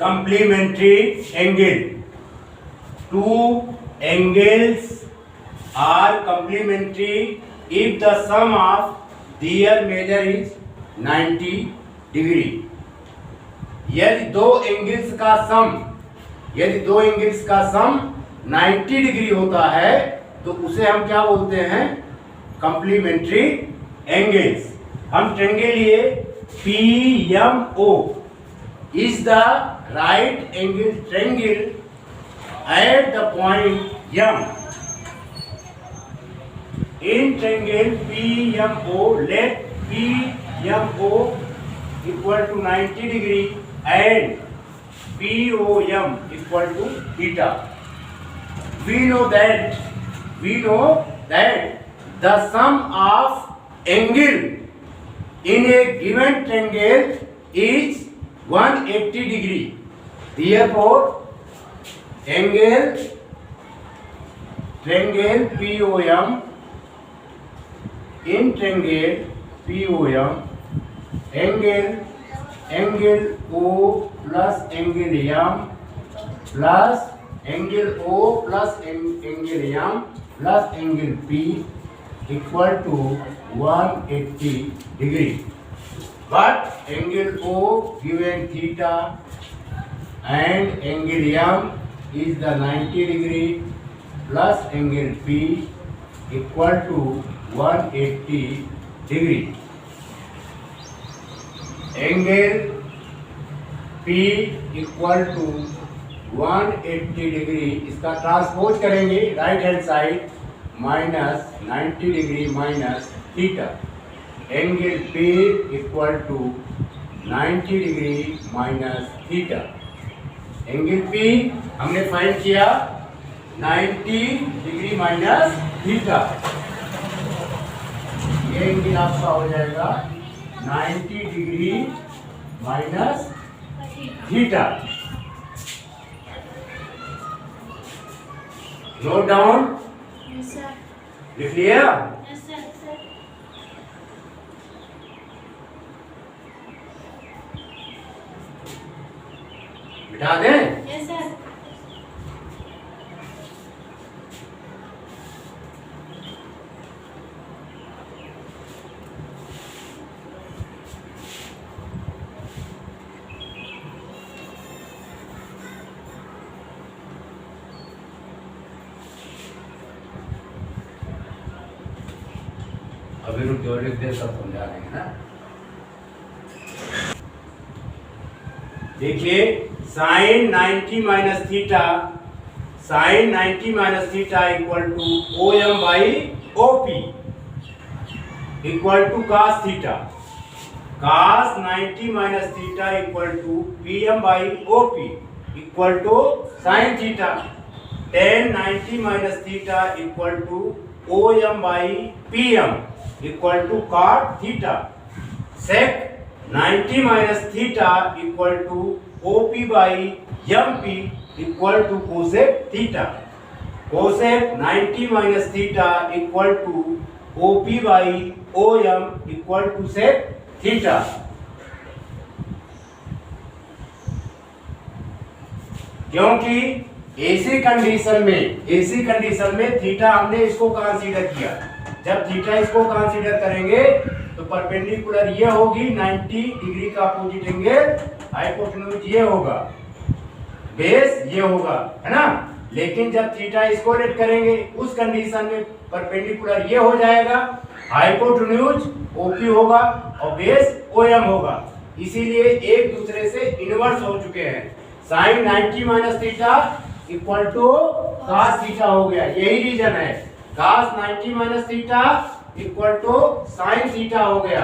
complementary angle. Two angles are complementary if the sum of their measure is 90 degree. यदि दो angles का सम 90 degree होता है तो उसे हम क्या बोलते हैं? Complementary angles. हम ट्रायंगल लिए PMO is the right angle triangle at the point M. In triangle PMO, let PMO equal to 90 degree and POM equal to theta. We know that the sum of angle in a given triangle is 180 degree. Therefore, triangle POM, in triangle POM, angle O plus angle M plus angle O plus angle M plus angle P equal to 180 degree. But angle O given theta and angle M is the 90 degree plus angle P equal to 180 degree. Angle P equal to 180 degree. इसका transpose करेंगे right hand side minus 90 degree minus theta. Angle P equal to 90 degree minus theta. Angle P हमने find किया 90 degree minus theta. ये angle आपका हो जाएगा 90 degree minus theta. Note down. Yes, sir. लिख लिया? Yes, sir. Sir. बिठा दें? Yes, sir. अभी रुक जाओ, लिख दे, सब समझा देंगे ना. देखिए sine 90 minus theta, sine 90 minus theta equal to OM by OP equal to cos theta. Cos 90 minus theta equal to PM by OP equal to sine theta. Tan 90 minus theta equal to OM by PM equal to cot theta. Sec 90 minus theta equal to OP by MP equal to cosec theta. Cosec 90 minus theta equal to OP by OM equal to sec theta. क्योंकि एसी condition में theta हमने इसको consider किया. जब theta इसको consider करेंगे तो परपेंडिकुलर ये होगी 90 डिग्री का अपोजिट एंगल, हाइपोटेन्यूज ये होगा, बेस ये होगा, है ना. लेकिन जब थीटा इसको लेट करेंगे उस कंडीशन में परपेंडिकुलर ये हो जाएगा, हाइपोटेन्यूज OP होगा और बेस OM होगा. इसीलिए एक दूसरे से इनवर्स हो चुके हैं. Sine 90 minus theta equal to cos theta हो गया. यही रीजन है. Cos 90 minus theta equal to sine theta हो गया.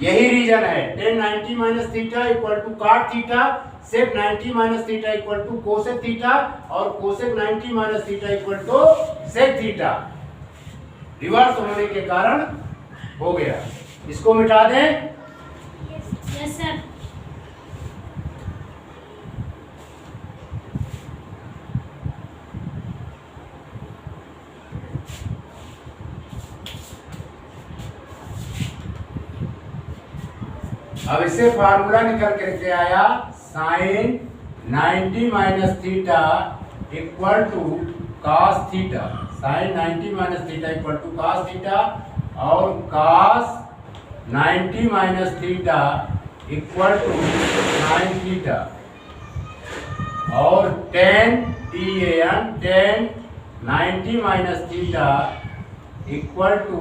यही रीजन है. Tan 90 minus theta equal to cot theta. Sec 90 minus theta equal to cosec theta और cosec 90 minus theta equal to sec theta. Reverse होने के कारण हो गया. इसको मिटा दें. Yes, sir. अब इससे फार्मूला निकल करके आया sine 90 minus theta equal to cos theta. Sine 90 minus theta equal to cos theta और cos 90 minus theta equal to sine theta और tan 90 minus theta equal to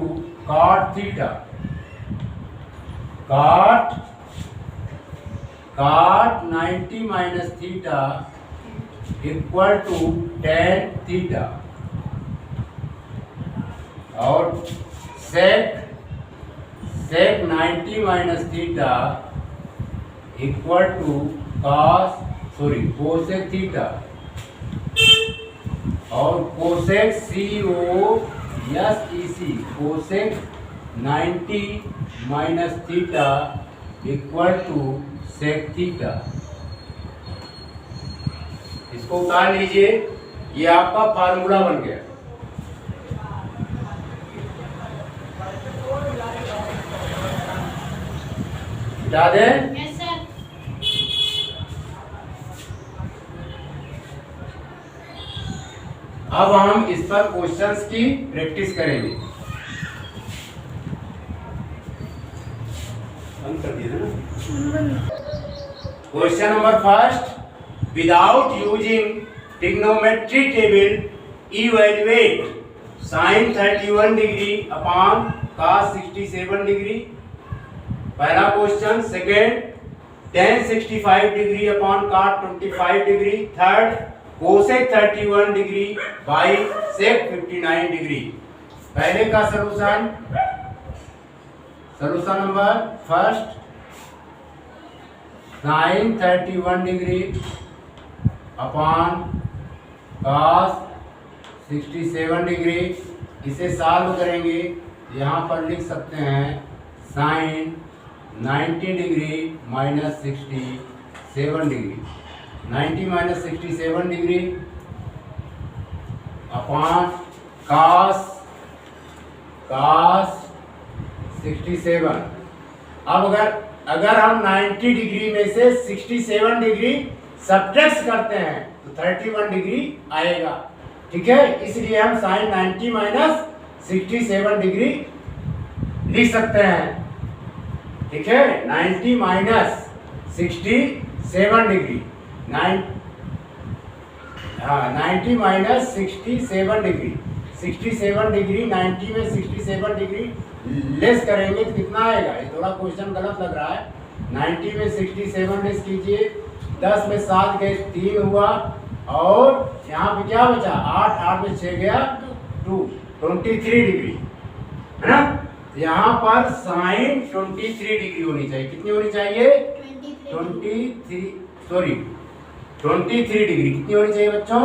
cot theta. cot 90 minus theta equal to tan theta और sec 90 minus theta equal to cosec theta और cosec cosec 90 minus theta equal to sec theta. इसको उतार लीजिए, ये आपका formula बन गया। बता दें? Yes sir. अब हम इस पर क्वेश्चंस की प्रैक्टिस करेंगे। Question number first, without using trigonometry table evaluate sine 31 degree upon cos 67 degree. पहला question. Second, tan 65 degree upon cot 25 degree. Third, cosec 31 degree by sec 59 degree. पहले का solution number first, sine 31 degree upon cos 67 degree. इसे solve करेंगे, यहाँ पर लिख सकते हैं sine 90 degree minus 67 degree. 90 minus 67 degree upon cos 67। अब अगर हम 90 डिग्री में से 67 डिग्री सब्ट्रैक्ट करते हैं तो 31 डिग्री आएगा। ठीक है, इसलिए हम साइन 90 माइनस 67 डिग्री लिख सकते हैं। ठीक है, 90 minus 67 degree 90 minus 67 degree 67 degree 90 में 67 डिग्री लेस करेंगे तो कितना आएगा? ये थोड़ा क्वेश्चन गलत लग रहा है। 90 में 67 लेस कीजिए, 10 में 7 गए 3 हुआ और यहाँ पे क्या बचा? 8 में 6 गया 2, 23 डिग्री है ना। यहाँ पर साइन 23 डिग्री होनी चाहिए। कितनी होनी चाहिए? 23 डिग्री। कितनी होनी चाहिए बच्चों?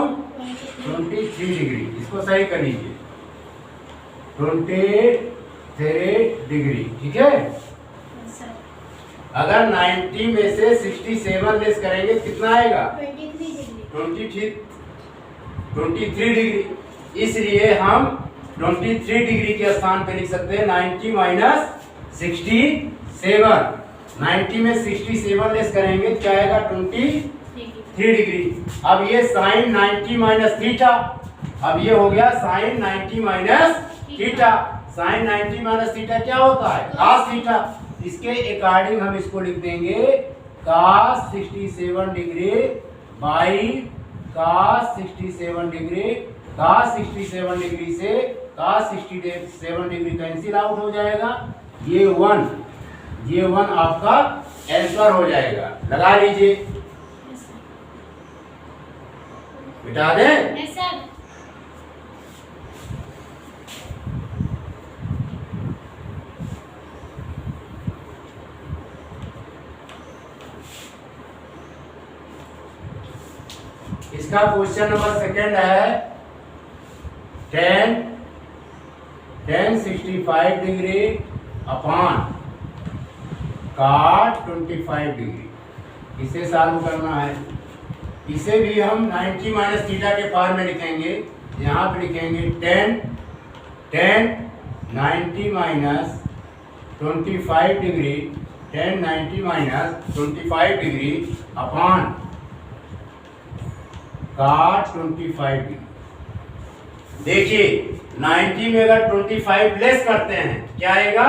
23 डिग्री। इसको सही कर लीजिए, 23 डिग्री। ठीक है, अगर 90 में से 67 लेस करेंगे तो कितना आएगा? 23 डिग्री। इसलिए हम 23 डिग्री के स्थान पे लिख सकते हैं 90 माइनस 67। 90 में 67 लेस करेंगे तो क्या आएगा? 23 डिग्री। अब ये साइन 90 माइनस थीटा, अब ये हो गया sine 90 minus theta. Sine 90 minus theta क्या होता है? cos theta. इसके अकॉर्डिंग हम इसको लिख देंगे cos 67 degree by cos 67 degree. cos 67 degree से cos 67 डिग्री कैंसिल आउट हो जाएगा। ये 1 आपका आंसर हो जाएगा। लगा लीजिए, मिटा दें? Yes sir. इसका क्वेश्चन नंबर सेकंड है, tan 65 degree upon cot 25 degree. इसे सॉल्व करना है। इसे भी हम 90 माइनस थीटा के फॉर्म में लिखेंगे। यहाँ पे लिखेंगे tan 90 minus 25 degree tan 90 minus 25 degree upon cot 25 degree. देखिए 90 में अगर 25 लेस करते हैं क्या आएगा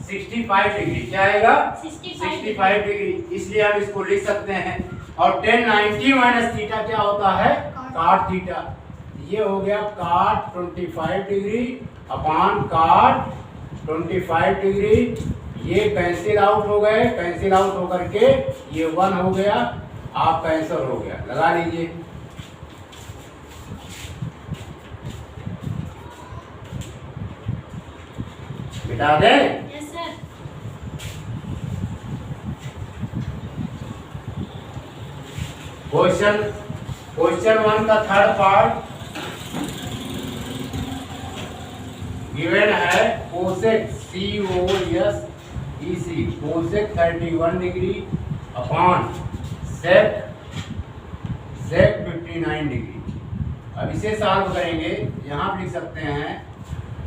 65 डिग्री। क्या आएगा 65 डिग्री। इसलिए हम इसको लिख सकते हैं। और tan 90 माइनस थीटा क्या होता है cot थीटा। ये हो गया cot 25 degree upon cot 25 degree. ये कैंसिल आउट हो गए, कैंसिल आउट होकर के ये 1 हो गया, आपका आंसर हो गया। लगा लीजिए। बिठा दें। Yes sir. क्वेश्चन 1 का थर्ड पार्ट गिवन है cosec COSEC cosec 31 degree upon sec 59 degree. अब इसे सॉल्व करेंगे। यहाँ लिख सकते हैं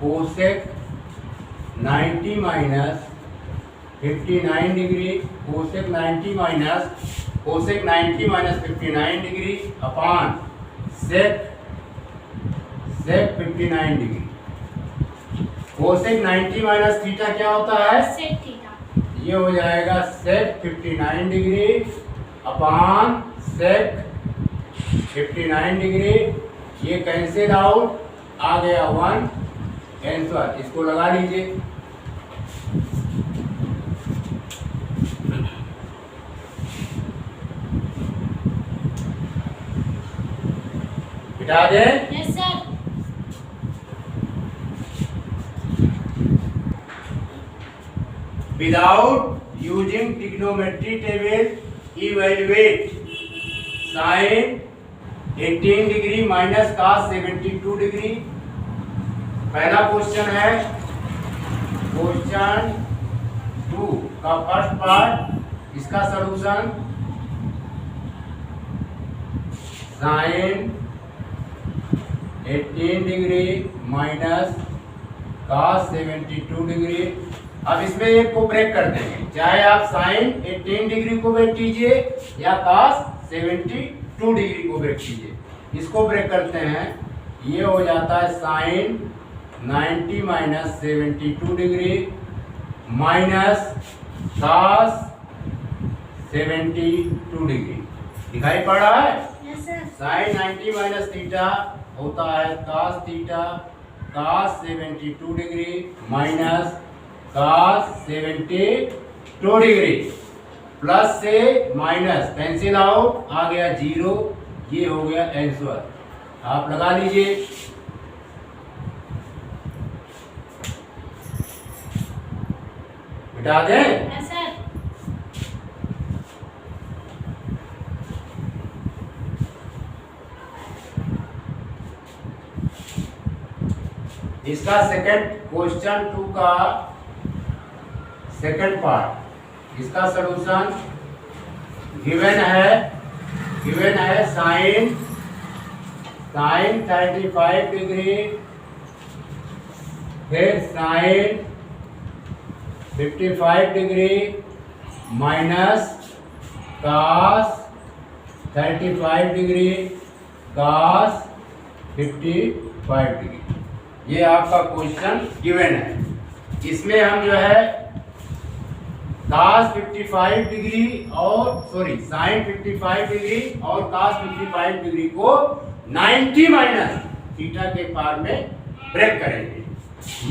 cosec 90 minus 59 degree, cosec 90 minus 59 degree upon sec 59 degree. Cosec 90 minus theta क्या होता है सेक थीटा। ये हो जाएगा sec 59 degree upon sec 59 degree. ये कैंसिल आउट आ गया 1 आंसर। इसको लगा लीजिए। बिठा दें। Yes sir. Without using trigonometry table, evaluate sin 18 degree minus cos 72 degree. पहला क्वेश्चन है क्वेश्चन 2 का फर्स्ट पार्ट। इसका solution sin 18 degree minus cos 72 degree. अब इसमें एक को ब्रेक कर देंगे, चाहे आप sin 18 डिग्री को ब्रेक कीजिए या cos 72 डिग्री को ब्रेक कीजिए। इसको ब्रेक करते हैं, ये हो जाता है sin 90 minus 72 degree minus cos 72 degree. दिखाई पड़ रहा है। Yes sir. sin 90 minus theta होता है cos theta cos 72 degree minus cos 72 degree. Plus से माइनस कैंसिल आउट आ गया 0। ये हो गया आंसर। आप लगा लीजिए। बिठा दें। Yes sir. इसका सेकंड क्वेश्चन 2 का सेकंड पार्ट। इसका सलूशन गिवन है साइन 35 डिग्री फिर sine 55 degree minus cos 35 degree cos 55 degree. ये आपका क्वेश्चन गिवन है। इसमें हम जो है cos 55 डिग्री और sin 55 डिग्री और cos 55 डिग्री को 90 माइनस थीटा के पार में ब्रेक करेंगे।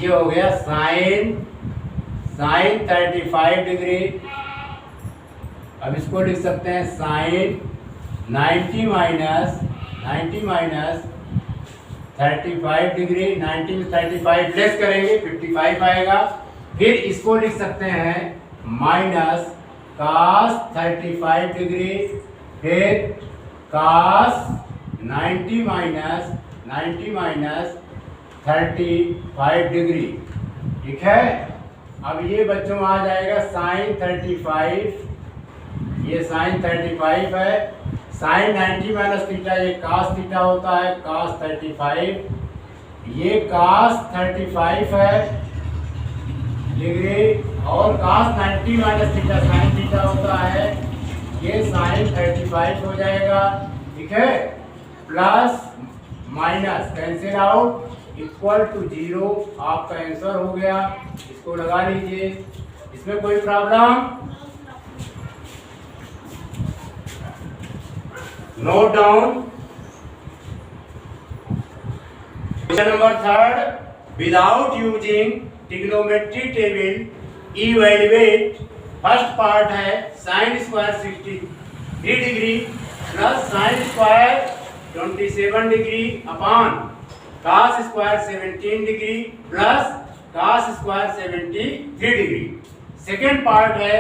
ये हो गया sin 35 डिग्री। अब इसको लिख सकते हैं sin 90 माइनस 35 डिग्री। 90 में 35 लेस करेंगे 55 आएगा। फिर इसको लिख सकते हैं माइनस cos 35 डिग्री फिर cos 90 माइनस 35 डिग्री। ठीक है। अब ये बच्चों आ जाएगा sin 35। ये sin 35 है। sin 90 माइनस थीटा ये cos थीटा होता है cos 35। ये cos 35 है डिग्री और cos 90 minus theta sine theta होता है, ये साइन 35 हो जाएगा, ठीक है, plus minus cancel out equal to 0, आपका आंसर हो गया। इसको लगा लीजिए, इसमें कोई problem? Note down. Question number 3, without using trigonometry table evaluate. First part है sine square 63 degree plus sine square 27 degree upon cos square 17 degree plus cos square 73 degree. Second part है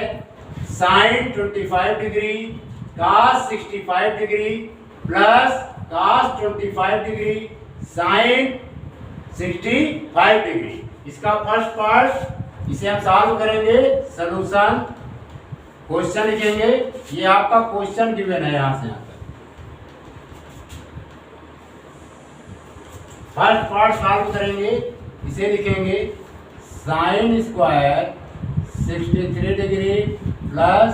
sine 25 degree cos 65 degree plus cos 25 degree sine 65 degree. इसका first part, इसे हम solve करेंगे, solution question लिखेंगे। ये आपका question given है यहां से यहां तक। फर्स्ट पार्ट सॉल्व करेंगे, इसे लिखेंगे sign square 63 degree plus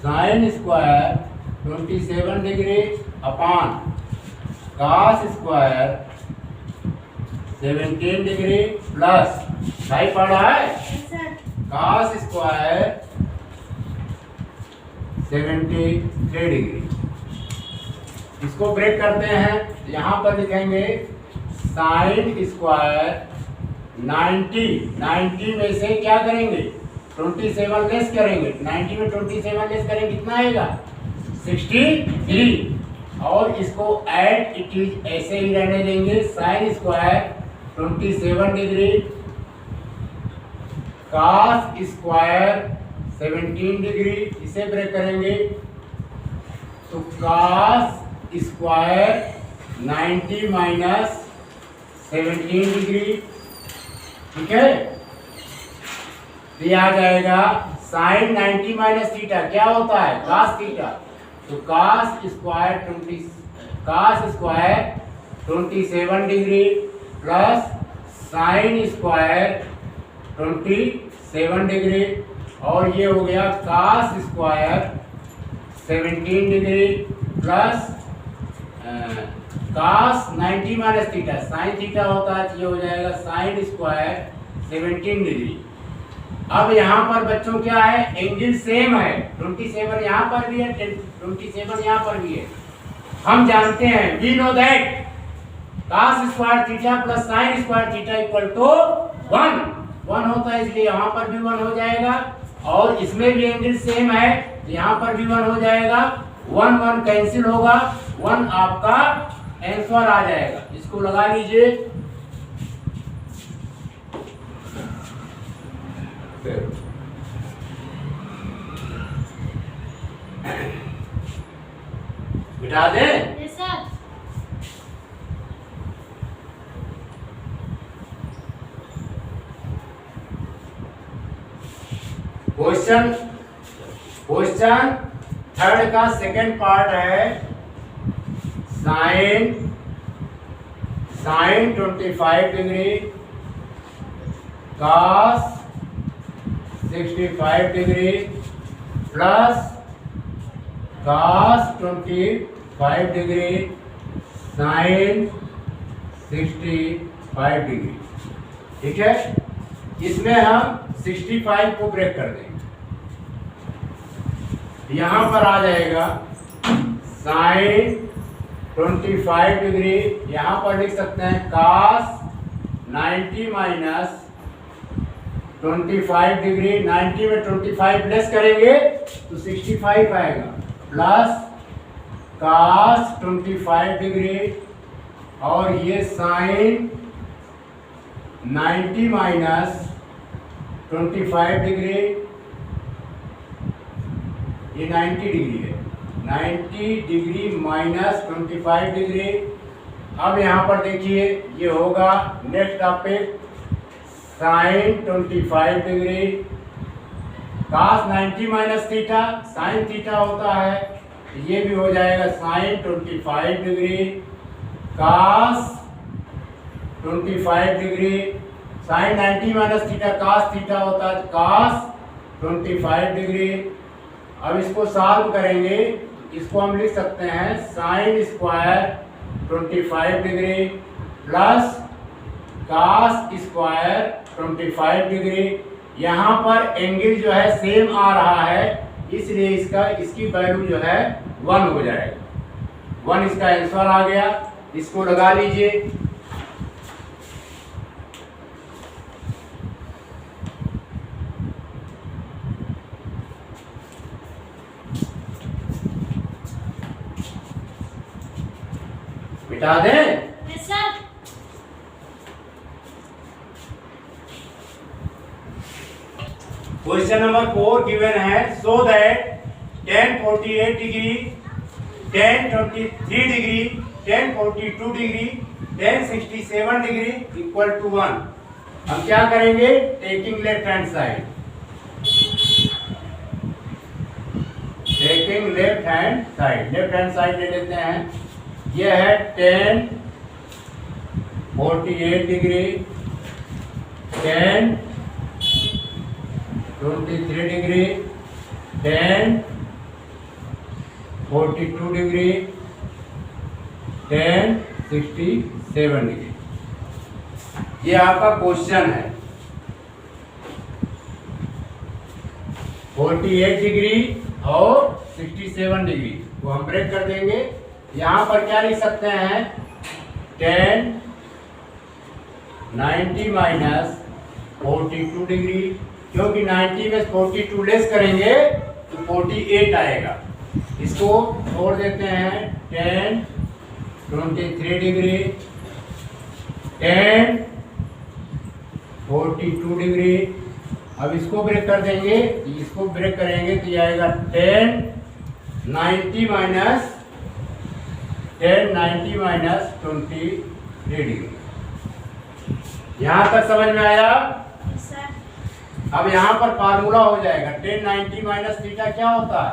sine square 27 degree upon cos square 17 degree plus भाई पढ़ा है yes sir. cos square 73 degree. इसको ब्रेक करते हैं, यहाँ पर लिखेंगे साइन स्क्वायर 90 में से क्या करेंगे 27 लेस करेंगे, 90 में 27 लेस करेंगे कितना आएगा 63, और इसको ऐड इट इज ऐसे ही रहने देंगे। Sign square 27 degree cos square 17 degree, इसे ब्रेक करेंगे तो cos स्क्वायर 90 माइनस 17 डिग्री, ठीक है। दिया जाएगा साइन 90 माइनस थीटा क्या होता है cos थीटा, तो cos square 27 degree plus sine square 27 degree, और ये हो गया cos square 17 degree plus cos 90 minus theta sine theta होता है, तो ये हो जाएगा साइन स्क्वायर 17 डिग्री। अब यहाँ पर बच्चों क्या है, एंगल सेम है, 27 यहाँ पर भी है, 27 यहाँ पर भी है। हम जानते हैं, we know that cos square theta plus sine square theta equal to 1 होता है, इसलिए यहाँ पर भी 1 हो जाएगा, और इसमें भी एंगल सेम है, यहाँ पर भी 1 हो जाएगा। 1 कैंसिल होगा, 1 आपका आंसर आ जाएगा। इसको लगा लीजिए, बिठा दे। Yes sir. क्वेश्चन थर्ड का सेकंड पार्ट है sine 25 degree cos 65 degree plus cos 25 degree sine 65 degree, ठीक है। इसमें हम 65 को ब्रेक कर देंगे, यहाँ पर आ जाएगा साइन 25 डिग्री, यहाँ पर लिख सकते हैं cos 90 माइनस 25 डिग्री, 90 में 25 प्लस करेंगे तो 65 आएगा, प्लस cos 25 डिग्री, और ये साइन 90 माइनस 25 डिग्री, ये 90 डिग्री है, 90 डिग्री माइनस 25 डिग्री। अब यहाँ पर देखिए ये होगा next topic sine 25 degree cos 90 minus theta sine theta होता है, ये भी हो जाएगा sine 25 degree cos 25 degree sine 90 minus theta cos theta होता है cos 25 डिग्री। अब इसको सॉल्व करेंगे, इसको हम लिख सकते हैं sine square 25 degree plus cos square 25 degree. यहाँ पर एंगल जो है सेम आ रहा है, इसलिए इसकी वैल्यू जो है 1 हो जाएगा। 1 इसका आंसर आ गया। इसको लगा लीजिए। मिटा दें। Yes sir. Question number 4 given है, so that tan 48 degree, tan 23 degree, tan 42 degree, tan 67 degree equal to 1। हम क्या करेंगे, taking left hand side, taking left hand side ले लेते हैं। यह है tan 48 degree, tan 23 degree, tan 42 degree, tan 67 degree. ये आपका क्वेश्चन है। 48 डिग्री और 67 डिग्री को हम ब्रेक कर देंगे। यहाँ पर क्या लिख सकते हैं, tan 90 माइनस 42 डिग्री, क्योंकि 90 में 42 लेस करेंगे तो 48 आएगा। इसको छोड़ देते हैं, tan 23 डिग्री, tan 42 डिग्री। अब इसको ब्रेक कर देंगे, इसको ब्रेक करेंगे तो ये आएगा tan 90 माइनस 23 डिग्री। यहाँ तक समझ में आया? Yes sir. अब यहाँ पर फार्मूला हो जाएगा, tan 90 माइनस थीटा क्या होता है,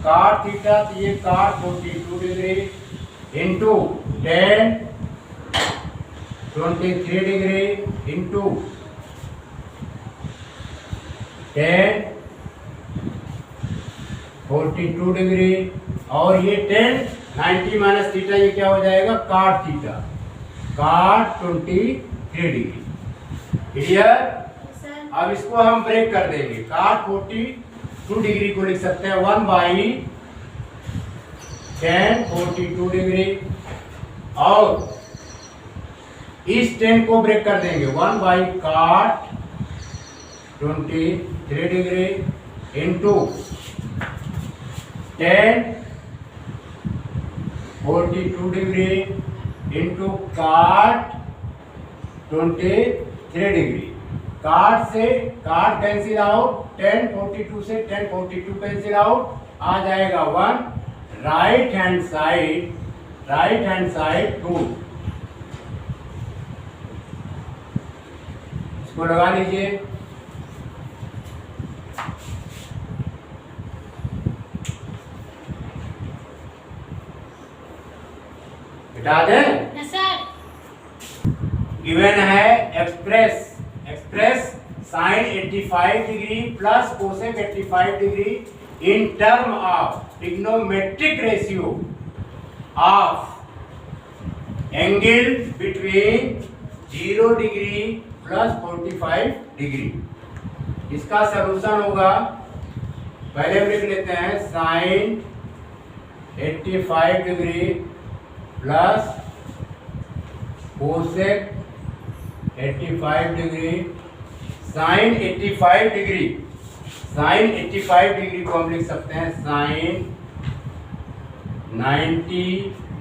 cot थीटा, तो ये cot 42 degree into tan 23 degree into tan 42 degree, और ये tan 90 माइनस थीटा ये क्या हो जाएगा, cot theta, cot 23 degree. Clear? अब इसको हम ब्रेक कर देंगे। cot 42 डिग्री को लिख सकते हैं 1 बाई tan 42 डिग्री, और इस tan को ब्रेक कर देंगे 1 by cot 23 degree into tan 42 degree into cot 23 degree. cot से cot कैंसिल आउट, tan 42 से tan 42 कैंसिल आउट, आ जाएगा 1। Right hand side 2। इसको लगा लीजिए। हटा दें। Yes sir. गिवन है express sine 85 degree plus cosec 85 degree in term of trigonometric ratio of angle between 0 degree plus 45 degree. इसका सलूशन होगा, पहले हम लिख लेते हैं sine 85 degree plus cosec 85 degree. Sine 85 degree को हम लिख सकते हैं साइन 90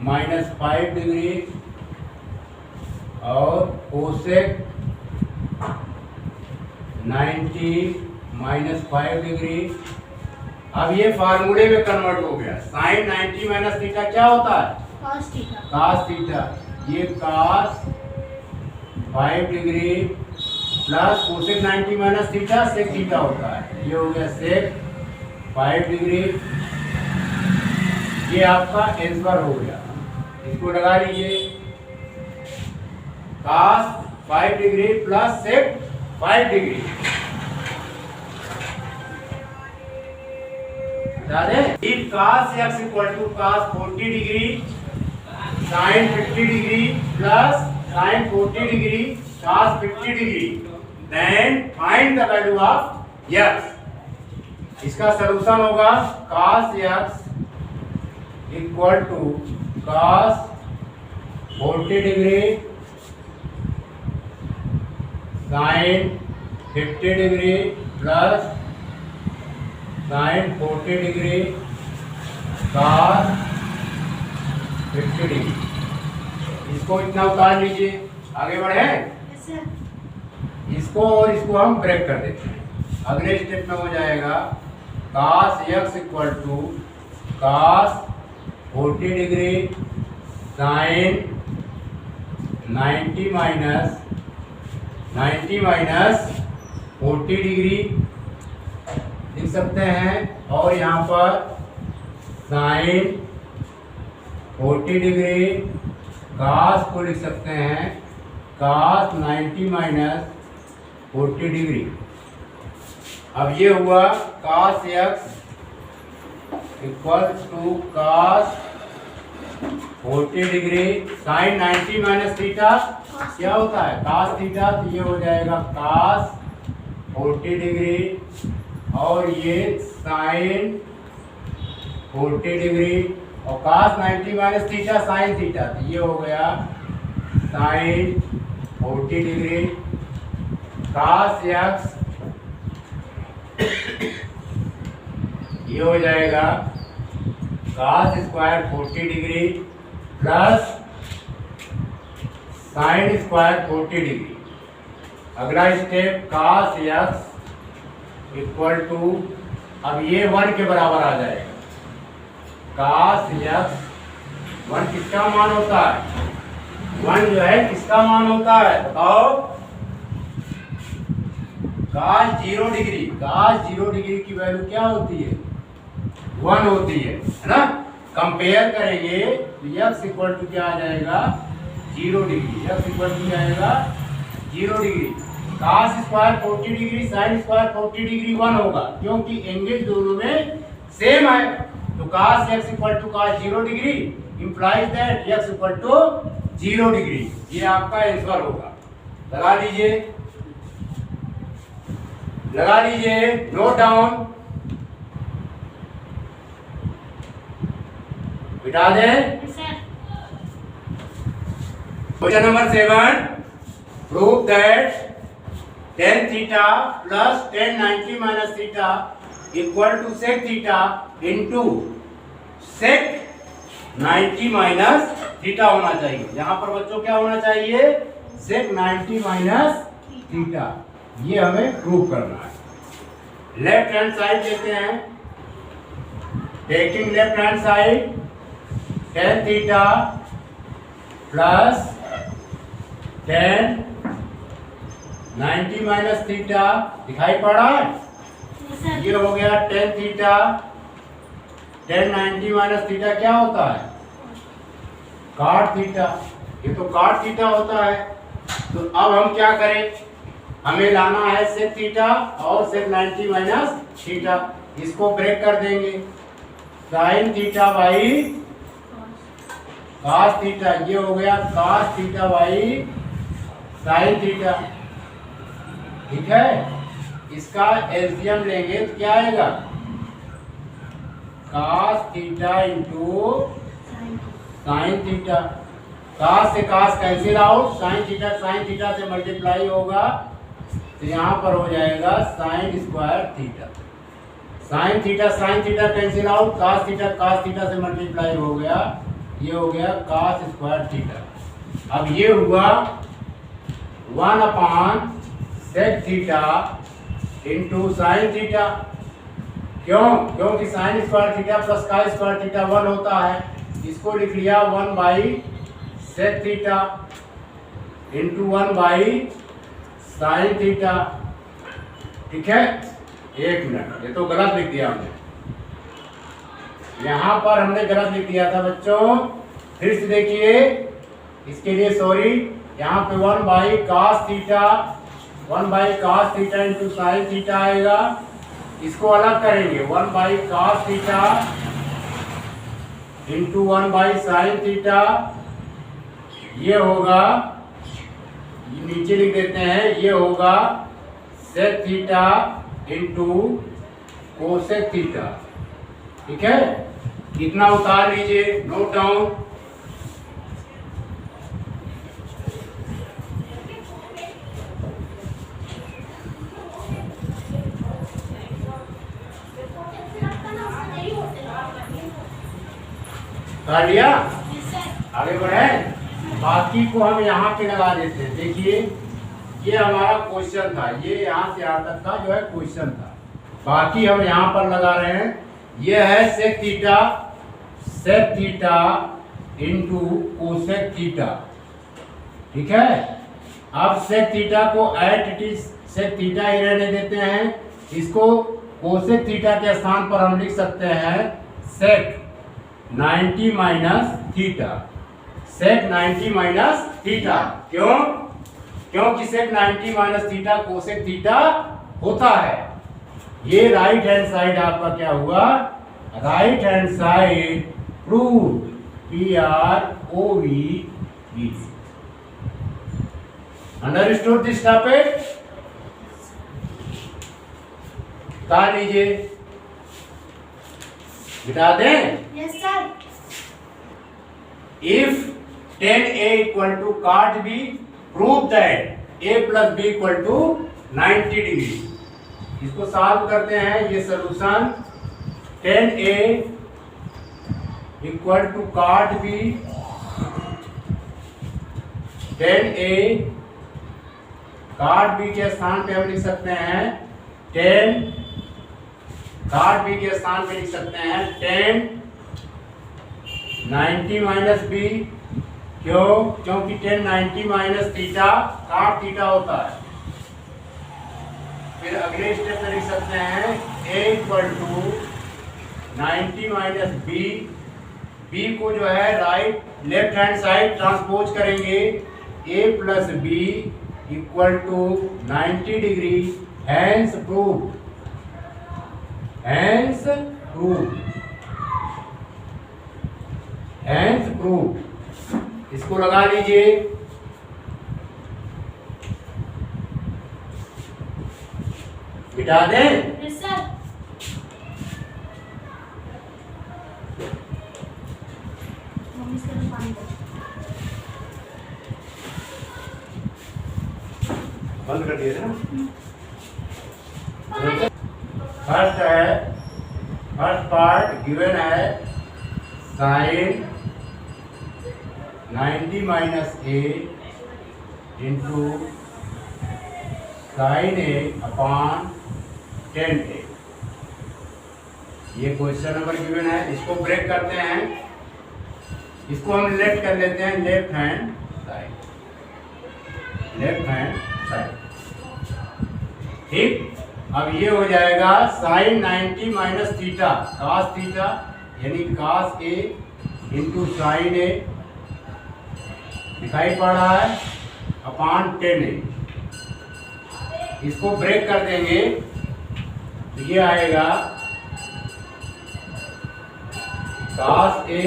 माइनस 5 डिग्री और कोसेक 90 माइनस 5 डिग्री। अब ये फार्मूले में कन्वर्ट हो गया। साइन 90 माइनस थीटा क्या होता है, cos थीटा। cos थीटा, ये cos 5 degree plus cosec 90 minus theta sec theta होता है, ये हो गया सेक 5 डिग्री। ये आपका आंसर हो गया। इसको लगा लीजिए, cos 5 degree plus sec 5 degree. If cos x equal to cos 40 degree sin 50 degree plus sin 40 degree cos 50 degree, then find the value of x। इसका सलूशन होगा cos x equal to cos 40 degree sin 50 degree plus sin 40 degree cos 50 degree. इसको इतना उतार लीजिए, आगे बढ़े। Yes sir. इसको और इसको हम ब्रेक कर देते हैं। अगले स्टेप में हो जाएगा cos x equal to cos 40 degree sin 90 minus 40 degree लिख सकते हैं, और यहाँ पर sin 40 डिग्री cos को लिख सकते हैं cos 90 माइनस 40 डिग्री। अब ये हुआ cos x equal to cos 40 degree sin 90 minus theta क्या होता है cos थीटा, तो ये हो जाएगा cos 40 डिग्री और ये sin 40 डिग्री और cos 90 minus theta sin theta, तो ये हो गया sin 40 डिग्री cos x, ये हो जाएगा cos square 40 degree plus sin square 40 degree. अगला step cos x equal to, अब ये 1 के बराबर आ जाएगा। cos x 1 किसका मान होता है, 1 जो है किसका मान होता है बताओ, cos 0 डिग्री की वैल्यू क्या होती है 1 होती है ना। कंपेयर करेंगे तो x इक्वल टू क्या आ जाएगा 0 डिग्री, x इक्वल टू क्या आएगा 0 degree. cos square 40 degree sin square 40 degree 1 होगा, क्योंकि एंगल दोनों में सेम है। तो cos x equal to cos 0 degree implies that x equal to 0 degree. ये आपका आंसर होगा। लगा लीजिए, नोट डाउन, बिठा दें। Yes sir. Question number 7, prove that tan theta plus tan 90 minus theta equal to sec theta into sec 90 minus theta होना चाहिए। यहाँ पर बच्चों क्या होना चाहिए sec 90 माइनस थीटा, ये हमें प्रूव करना है। लेफ्ट हैंड साइड लेते हैं, taking left hand side tan theta plus tan 90 minus theta, दिखाई पड़ा है। Yes sir. ये हो गया tan theta, tan 90 minus theta क्या होता है cot थीटा, ये तो cot थीटा होता है। तो अब हम क्या करें, हमें लाना है sec थीटा और sec 90 माइनस थीटा, इसको ब्रेक कर देंगे। sin theta by cos theta, ये हो गया cos theta by sin theta, ठीक है। इसका एलसीएम लेंगे तो क्या आएगा cos theta into sin theta, cos से cos cancel out, sin theta से मल्टीप्लाई होगा, तो यहाँ पर हो जाएगा sin square theta. sin theta cancel out, cos theta से मल्टीप्लाई हो गया, ये हो गया cos स्क्वायर थीटा। अब ये हुआ 1 upon sec theta into sin theta, क्योंकि sin square theta plus cos square theta 1 होता है। इसको लिख लिया 1 by sec theta into 1 by sin theta, ठीक है। एक मिनट, ये तो गलत लिख दिया हमने, यहाँ पर हमने गलत लिख दिया था बच्चों, फिर से देखिए, इसके लिए सॉरी। यहाँ पे 1/cos theta into sine theta आएगा। इसको अलग करेंगे, 1/cos theta into 1/sin theta, ये होगा, नीचे लिख देते हैं, ये होगा sec theta into cosec theta. ठीक है, इतना उतार लीजिए, नोट डाउन। कर लिया, यस सर। आगे बढ़े। बाकी को हम यहाँ पे लगा देते हैं। देखिए, ये हमारा क्वेश्चन था, ये यहाँ से यहाँ तक का जो है क्वेश्चन था। बाकी हम यहाँ पर लगा रहे हैं, ये है sec theta into cosec theta. ठीक है, अब सेक थीटा को at it is sec theta ही रहने देते हैं। इसको कोसेक थीटा के स्थान पर हम लिख सकते हैं सेक 90 minus theta. Sec 90 minus theta, क्यों? क्योंकि सेक 90 माइनस थीटा कोसेक थीटा होता है। ये राइट हैंड साइड आपका क्या हुआ? Right hand side proved, PROVED। Understood this topic? बता लीजिए, बता दें। Yes sir. If tan A equal to cot B, prove that A plus B equal to 90 degree. इसको सॉल्व करते हैं। ये solution tan A equal to cot B, tan A cot B के स्थान पे हम लिख सकते हैं tan, cot B के स्थान पे लिख सकते हैं tan 90 माइनस बी। क्यों? क्योंकि tan 90 minus theta cot theta होता है। फिर अगले स्टेप में लिख सकते हैं a equal to 90 minus B. B को जो है right left hand side transpose करेंगे, a plus B equal to 90 degree. Hence proved, hence proved, hence proved. इसको लगा लीजिए। मिटा दें। Yes sir. मम्मी से पानी दो। बंद कर दिए थे ना। फर्स्ट है, फर्स्ट पार्ट गिवन है sign 90 minus A into sine A upon 10a। ये क्वेश्चन नंबर गिवन है। इसको ब्रेक करते हैं, इसको हम लेफ्ट कर लेते हैं, left hand side, left hand side. ठीक, अब ये हो जाएगा sine 90 minus theta cos theta, यानी cos a into sine A, दिखाई पड़ रहा है, अपॉन 10a। इसको ब्रेक कर देंगे तो ये आएगा cos a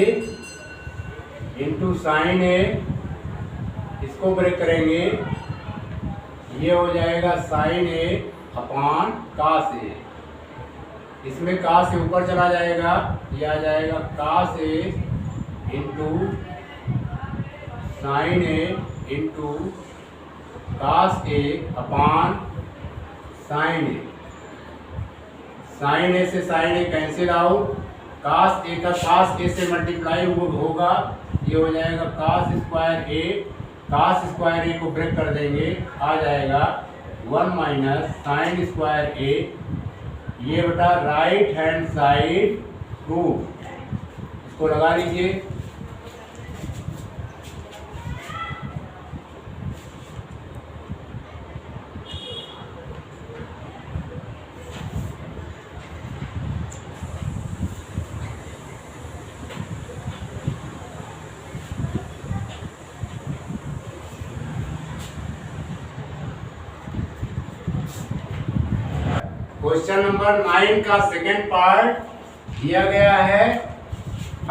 into sine A. इसको ब्रेक करेंगे, ये हो जाएगा sine A upon cos a। इसमें cos से ऊपर चला जाएगा, ये आ जाएगा cos a into sine A into cos a upon sine A. Sine A से sine A cancel out, cos a का cos a से मल्टीप्लाई होगा, ये हो जाएगा cos square a। cos square a को ब्रेक कर देंगे, आ जाएगा 1 माइनस साइन स्क्वायर a। ये बता राइट हैंड साइड प्रूव। इसको लगा लीजिए। क्वेश्चन नंबर 9 का सेकेंड पार्ट दिया गया है।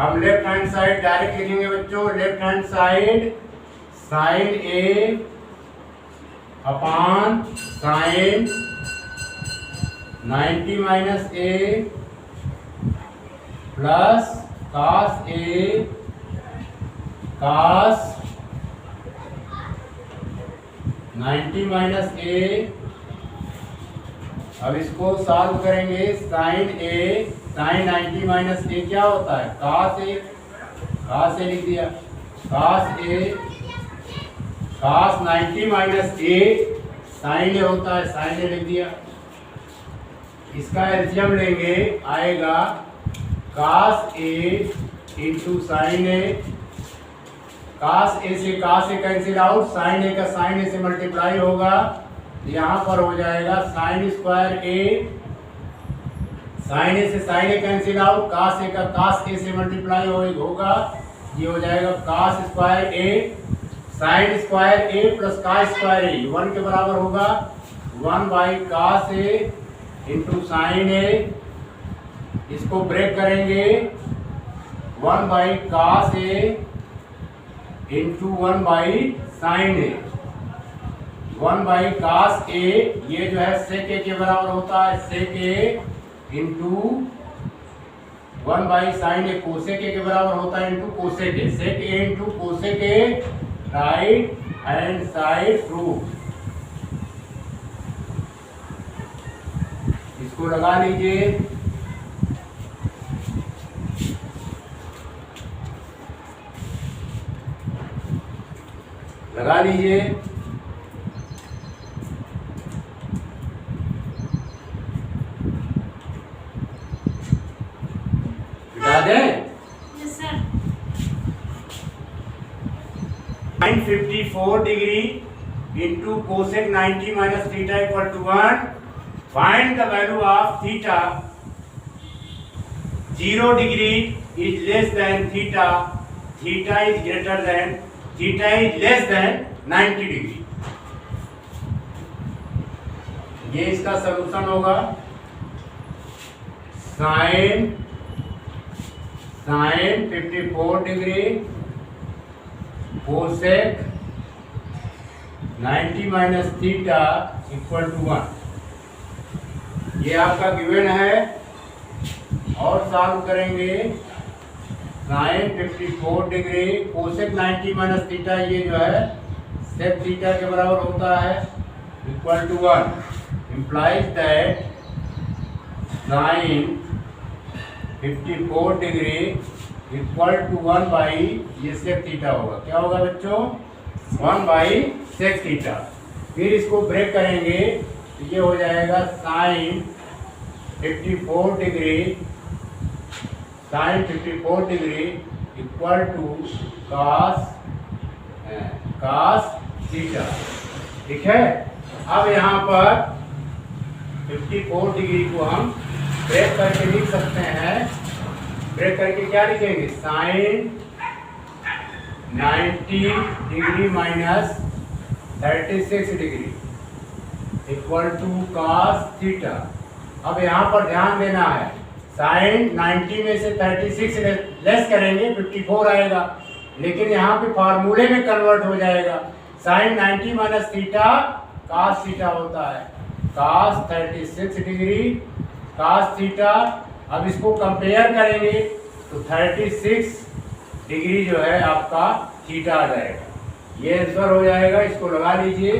हम लेफ्ट हैंड साइड डायरेक्ट लिखेंगे बच्चों। Left hand side sign A upon sine 90 minus A plus cos A cos 90 minus ए। अब इसको सॉल्व करेंगे। साइन ए साइन 90 माइनस ए क्या होता है? Cos A. कॉस ए लिख दिया। Cos A cos 90 minus A sine ए होता है, साइन ए लिख दिया। इसका एलसीएम लेंगे, आएगा cos A into sine A. Cos A से cos A cancel out, sign ए का साइन ए से मल्टीप्लाई होगा, यहाँ पर हो जाएगा sine square A. Sine A से sine A cancel out, cos A का कॉस ए से मल्टीप्लाई होगा, ये हो जाएगा cos square A. Sine square A plus cos square A 1 के बराबर होगा। 1 by cos A into sine A. इसको ब्रेक करेंगे, 1 by cos A into 1 by sine A. 1 by cos A, ये जो है सेक ए के बराबर होता है, sec A into 1 by sine A cosec A के बराबर होता है, into cosec A. Sec A into cosec A, right hand side proof. इसको लगा लीजिए। लगा लीजिए। बता दें Yes, sir. sin 54 degree into cosec 90 minus theta equal to 1। Find the value of theta. 0 degree is less than theta, theta is greater than, theta is less than 90 degree. ये इसका solution होगा। Sine 54 degree cosec 90 minus theta equal to 1। ये आपका given है और solve करेंगे। Sine 54 degree cosec 90 minus theta, ये जो है सेक थीटा के बराबर होता है, equal to 1। Implies that sine 54 degree equal to 1 by ये सेक थीटा होगा। क्या होगा बच्चों? 1 बाई सेक थीटा। फिर इसको ब्रेक करेंगे तो ये हो जाएगा sine 54 degree, sine 54 degree equal to cos theta. ठीक है। अब यहाँ पर 54 डिग्री को हम ब्रेक करके लिख सकते हैं। ब्रेक करके क्या लिखेंगे? Sine 90 degree minus 36 degree equal to cos theta. अब यहाँ पर ध्यान देना है, साइन 90 में से 36 लेस करेंगे 54 आएगा, लेकिन यहाँ पे फार्मूले में कन्वर्ट हो जाएगा। Sine 90 minus theta cos theta होता है, कॉस 36 डिग्री कॉस थीटा। अब इसको कंपेयर करेंगे तो 36 डिग्री जो है आपका थीटा आ जाएगा। ये आंसर हो जाएगा। इसको लगा लीजिए।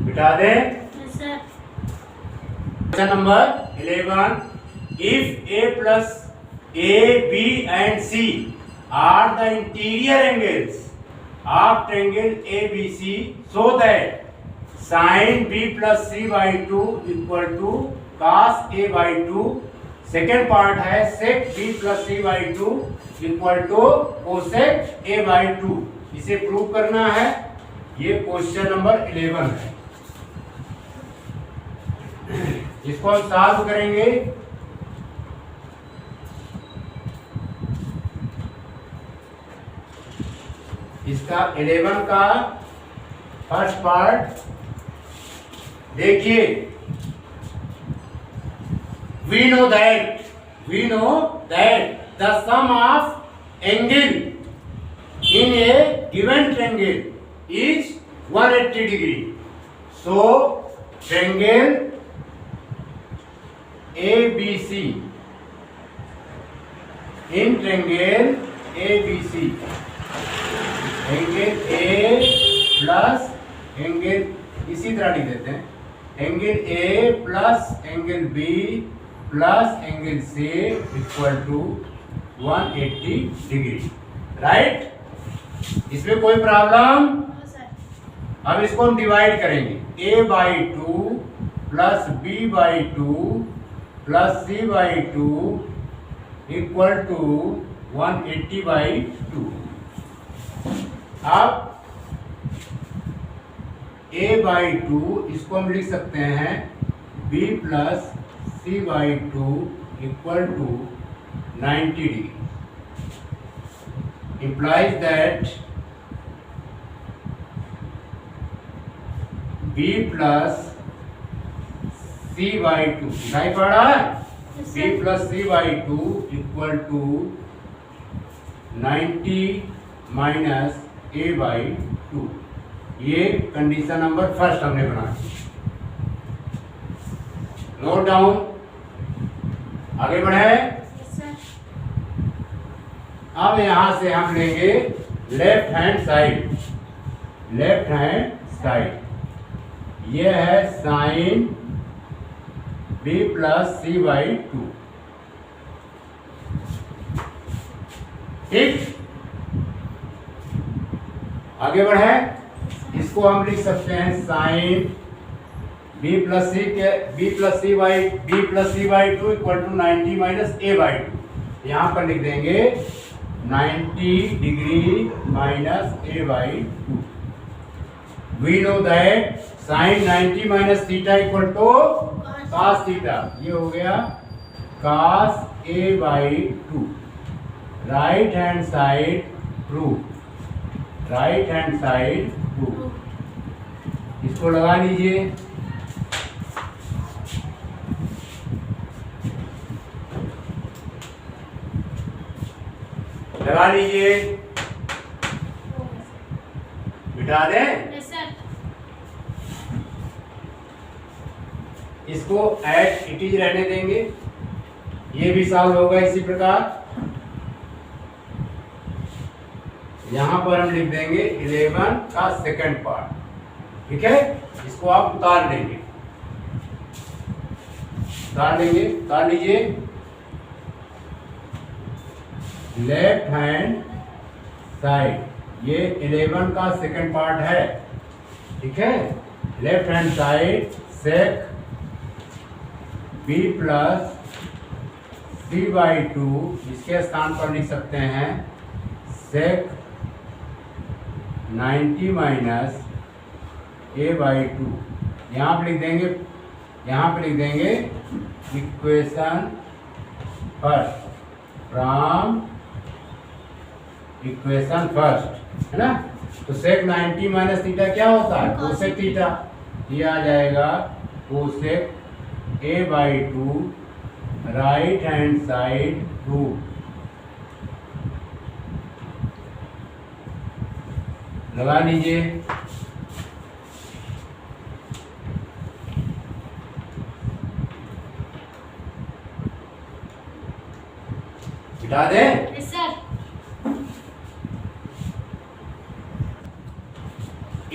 बिठा दें। Yes, sir. Question number 11। If A plus A, B and C are the interior angles of triangle ABC, so that sin B plus C by 2 equal to cos A by 2। Second part है sec B plus C by 2 equal to cosec A by 2। इसे prove करना है। ये question number 11 है। इसको हम solve करेंगे। इसका 11 का फर्स्ट पार्ट देखिए, we know that the sum of angle in a given triangle is 180 degree. So triangle ABC, in triangle ABC, angle A plus angle इसी तरह लिख देते हैं, angle A plus angle B plus angle C equal to 180 degree, right? इसमें कोई problem? No sir. अब इसको हम डिवाइड करेंगे, A/2 plus B/2 plus C/2 equal to 180/2। अब A/2 इसको हम लिख सकते हैं B plus C/2 equal to 90 degree, implies that B plus C/2 दिखाई पड़ रहा है, B plus C/2 equal to 90 minus A/2। ये कंडीशन नंबर फर्स्ट हमने बनाया, नोट डाउन। आगे बढ़े। Yes sir. अब यहां से हम लेंगे left hand side, left hand side ये है साइन B प्लस C/2, ठीक। आगे बढ़े, इसको हम लिख सकते हैं sine B plus C/2 equal to 90 minus A/2। यहाँ पर लिख देंगे 90 degree minus A/2। We know that sine 90 minus theta equal to cos theta, ये हो गया cos A/2। Right hand side prove, right hand side prove. इसको लगा लीजिए, लगा लीजिए, बिठा दें। Yes sir. इसको एट इट इज रहने देंगे, ये भी सॉल्व होगा इसी प्रकार। यहां पर हम लिख देंगे 11 का सेकंड पार्ट, ठीक है। इसको आप उतार लेंगे, उतार लेंगे, उतार लीजिए। लेफ्ट हैंड साइड ये 11 का सेकंड पार्ट है, ठीक है। लेफ्ट हैंड साइड सेक B प्लस C/2, इसके स्थान पर लिख सकते हैं सेक 90 माइनस A/2। यहाँ पर लिख देंगे, यहाँ पे लिख देंगे equation first, from equation first, है ना। तो सेक 90 माइनस थीटा क्या होता है, कोसेक थीटा। ये आ जाएगा cosec A/2 right hand side prove. लगा लीजिए, बिठा दे। Yes sir.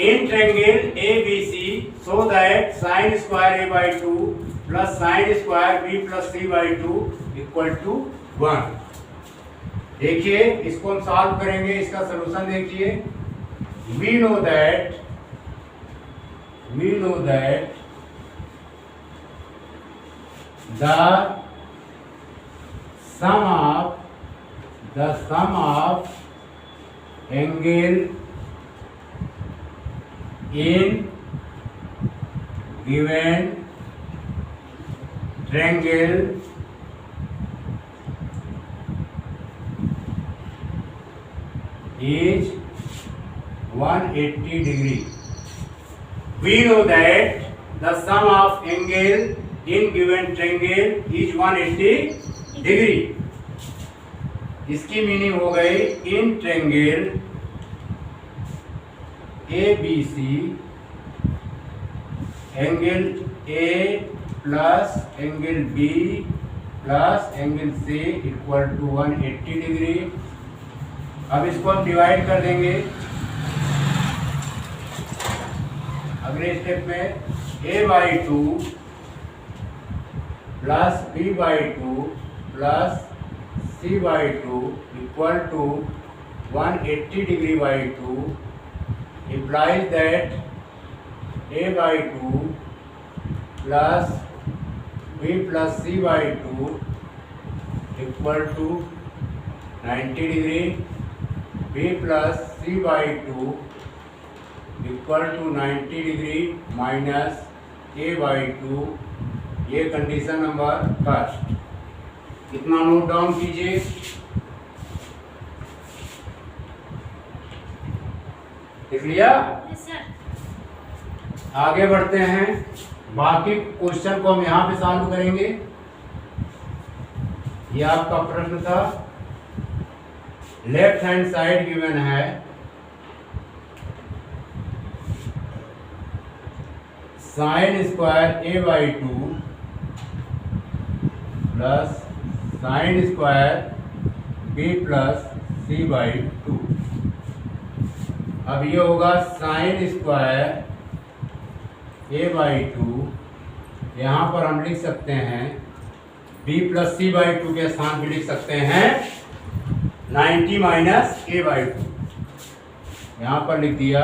In triangle ABC, so that sin square A/2 plus sin square B plus C/2 equal to 1। देखिए, इसको हम सॉल्व करेंगे, इसका सलूशन देखिए। We know that the sum of angle in given triangle is 180 degree. We know that the sum of angle in given triangle is 180 degree. इसकी meaning हो गई in triangle ABC angle A plus angle B plus angle C equal to 180 degree. अब इसको हम divide कर देंगे अगले step में A/2 plus B/2 plus C/2 equal to 180 degree by 2 implies that A/2 plus B plus C/2 equal to 90 degree, B plus C/2 equal to 90 degree minus A/2। ये condition number first, इतना note down कीजिए। देख लिया? Yes sir. आगे बढ़ते हैं, बाकी question को हम यहाँ पे सॉल्व करेंगे। ये आपका प्रश्न था, लेफ्ट हैंड साइड गिवन है sine square A/2 plus sine square B plus C/2। अब ये होगा साइन स्क्वायर A/2, यहाँ पर हम लिख सकते हैं B प्लस C/2 के स्थान पे लिख सकते हैं 90 माइनस A/2। यहाँ पर लिख दिया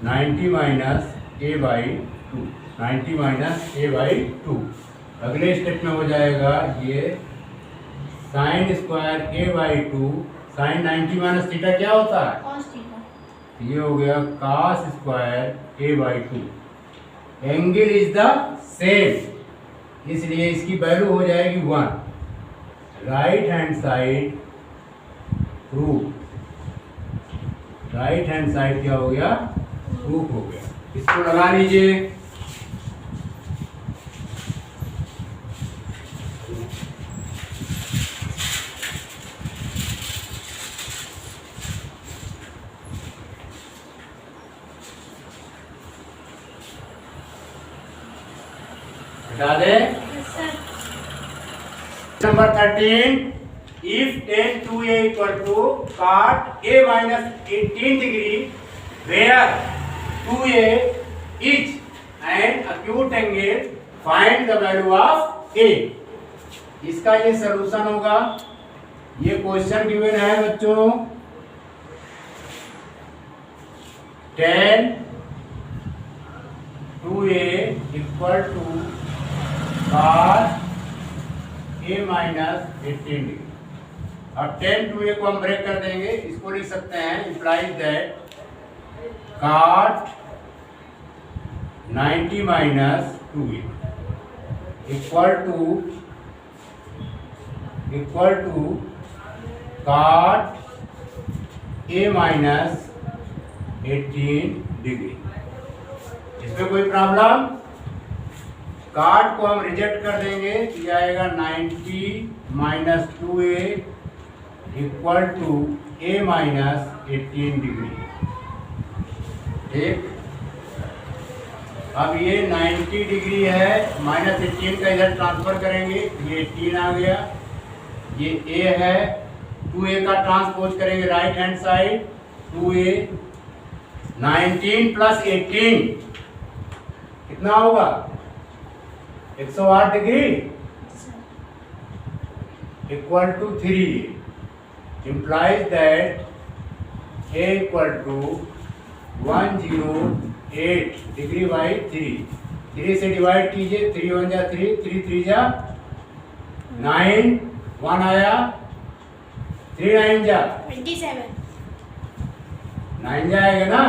90 माइनस A/2, 90 माइनस A/2। अगले स्टेप में हो जाएगा ये sine square A/2, sine 90 minus theta क्या होता है? Cos theta. ये हो गया cos square A/2। Angle is the same, इसलिए इसकी वैल्यू हो जाएगी 1। Right hand side proof, right hand side क्या हो गया? प्रूफ हो गया। इसको लगा लीजिए। हटा दे। Yes sir. Number 13, if tan 2a equal to cot a minus 18 degree where 2a is an acute angle, find the value of a। इसका ये सलूशन होगा। ये क्वेश्चन गिवन है बच्चों, tan 2a equal to cos a minus 18 degree. अब tan 2a को हम break कर देंगे, इसको लिख सकते हैं implies that cot 90 minus 2a equal to cot a minus 18 degree. इसमें कोई प्रॉब्लम? कार्ड को हम रिजेक्ट कर देंगे, ये आएगा 90 minus 2a equal to a minus 18 degree. ठीक, अब ये 90 डिग्री है, माइनस 18 का इधर ट्रांसफर करेंगे, ये 18 आ गया। ये a है, 2a का ट्रांसपोज करेंगे right hand side, 2a 19 plus 18 कितना होगा? 108 degree equal to 3 implies that a equal to 108 degree by 3 से डिवाइड कीजिए, 3 1 जा 3, 3 3 जा 9, 1 आया, 3 9 जा 27, 9 जाएगा ना,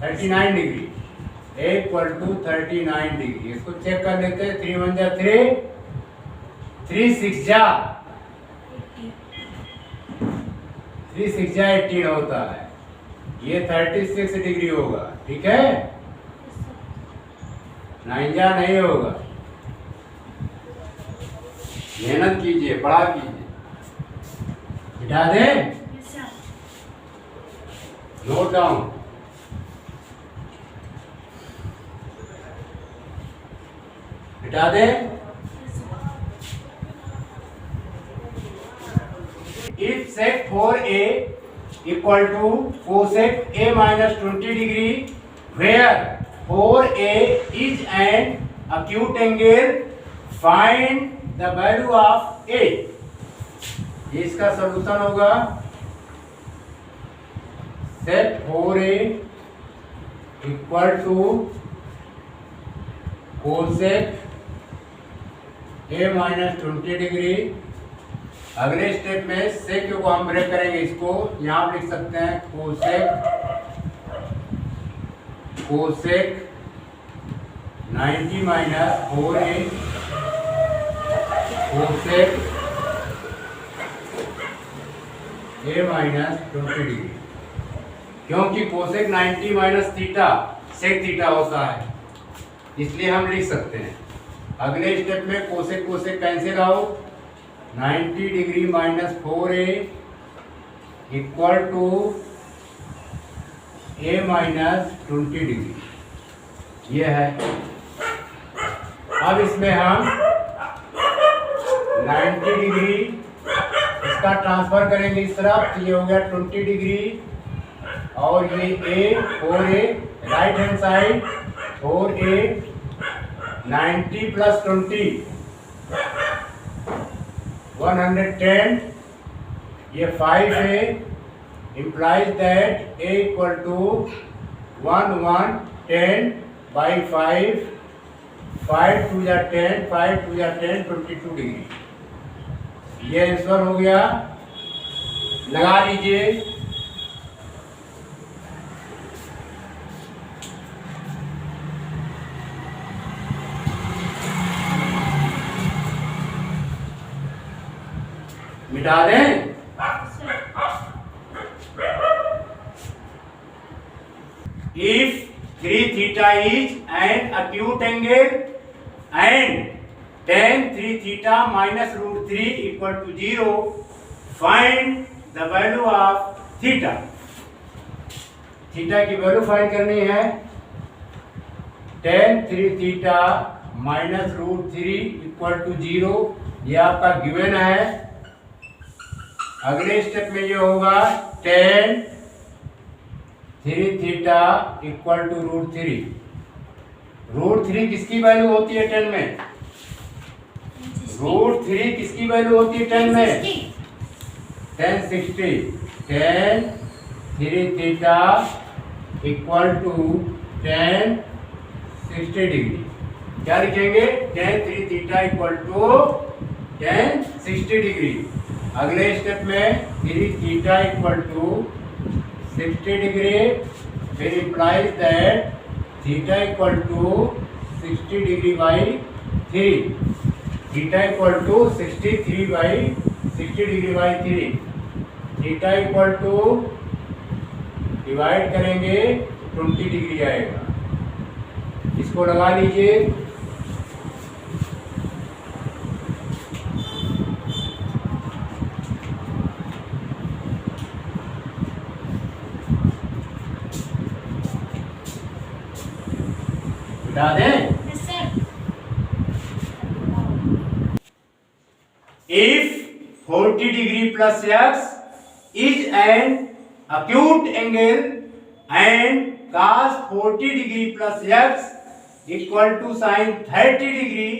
39 डिग्री, इक्वल टू 39 डिग्री। इसको चेक कर लेते हैं, 3 1 जा 3, 3 6 जा 3 6 जा 18 होता है। ये 36 डिग्री होगा, ठीक है। 90 नहीं होगा। मेहनत कीजिए, पढ़ा कीजिए। मिटा दे, यस सर। Note down. मिटा दे। If sec 4a equal to cosec a minus 20 degree, where 4a is an acute angle, find the value of a. ये इसका सॉल्यूशन होगा। sec 4a equal to cosec a minus 20 degree. अगले step में सेक को हम break करेंगे, इसको यहां आप लिख सकते हैं cosec 90 minus 4a cosec a minus 20 degree, क्योंकि cosec 90 minus theta sec theta होता है, इसलिए हम लिख सकते हैं। अगले स्टेप में cosec cosec cancel out, 90 degree minus 4a equal to a minus 20 degree, ये है। अब इसमें हम 90 डिग्री इसका ट्रांसफर करेंगे इस तरफ, तो ये हो गया 20 डिग्री, और ये a 4a right hand side 4a 90 plus 20 110, ये 5a implies that a equal to 110 by 5, 5 2 या 10, 5 2 या 10, 22 डिग्री। ये आंसर हो गया, लगा लीजिए। मिटा दें। If 3 theta is an acute angle and tan 3 theta minus root 3 equal to 0, find the value of theta. Theta की वैल्यू फाइंड करनी है। tan 3 theta minus root 3 equal to 0, ये आपका गिवन है। अगले स्टेप में ये होगा tan 3 theta equal to root 3। Root 3 किसकी वैल्यू होती है 10 में? रूट 3 किसकी वैल्यू होती है 10 में? 1060। tan 3 theta equal to tan 60 degree. क्या लिखेंगे? tan 3 theta equal to tan 60 degree. अगले स्टेप में 3 थीटा इक्वल टू 60 डिग्री, फिर implies that theta equal to 60 degree by 3, theta equal to 63 by 60 degree by 3, theta equal to divide करेंगे 20 degree आएगा। इसको लगा लीजिए। बता दें। Yes sir. If 40 degree plus x is an acute angle and cos 40 degree plus x equal to sin 30 degree,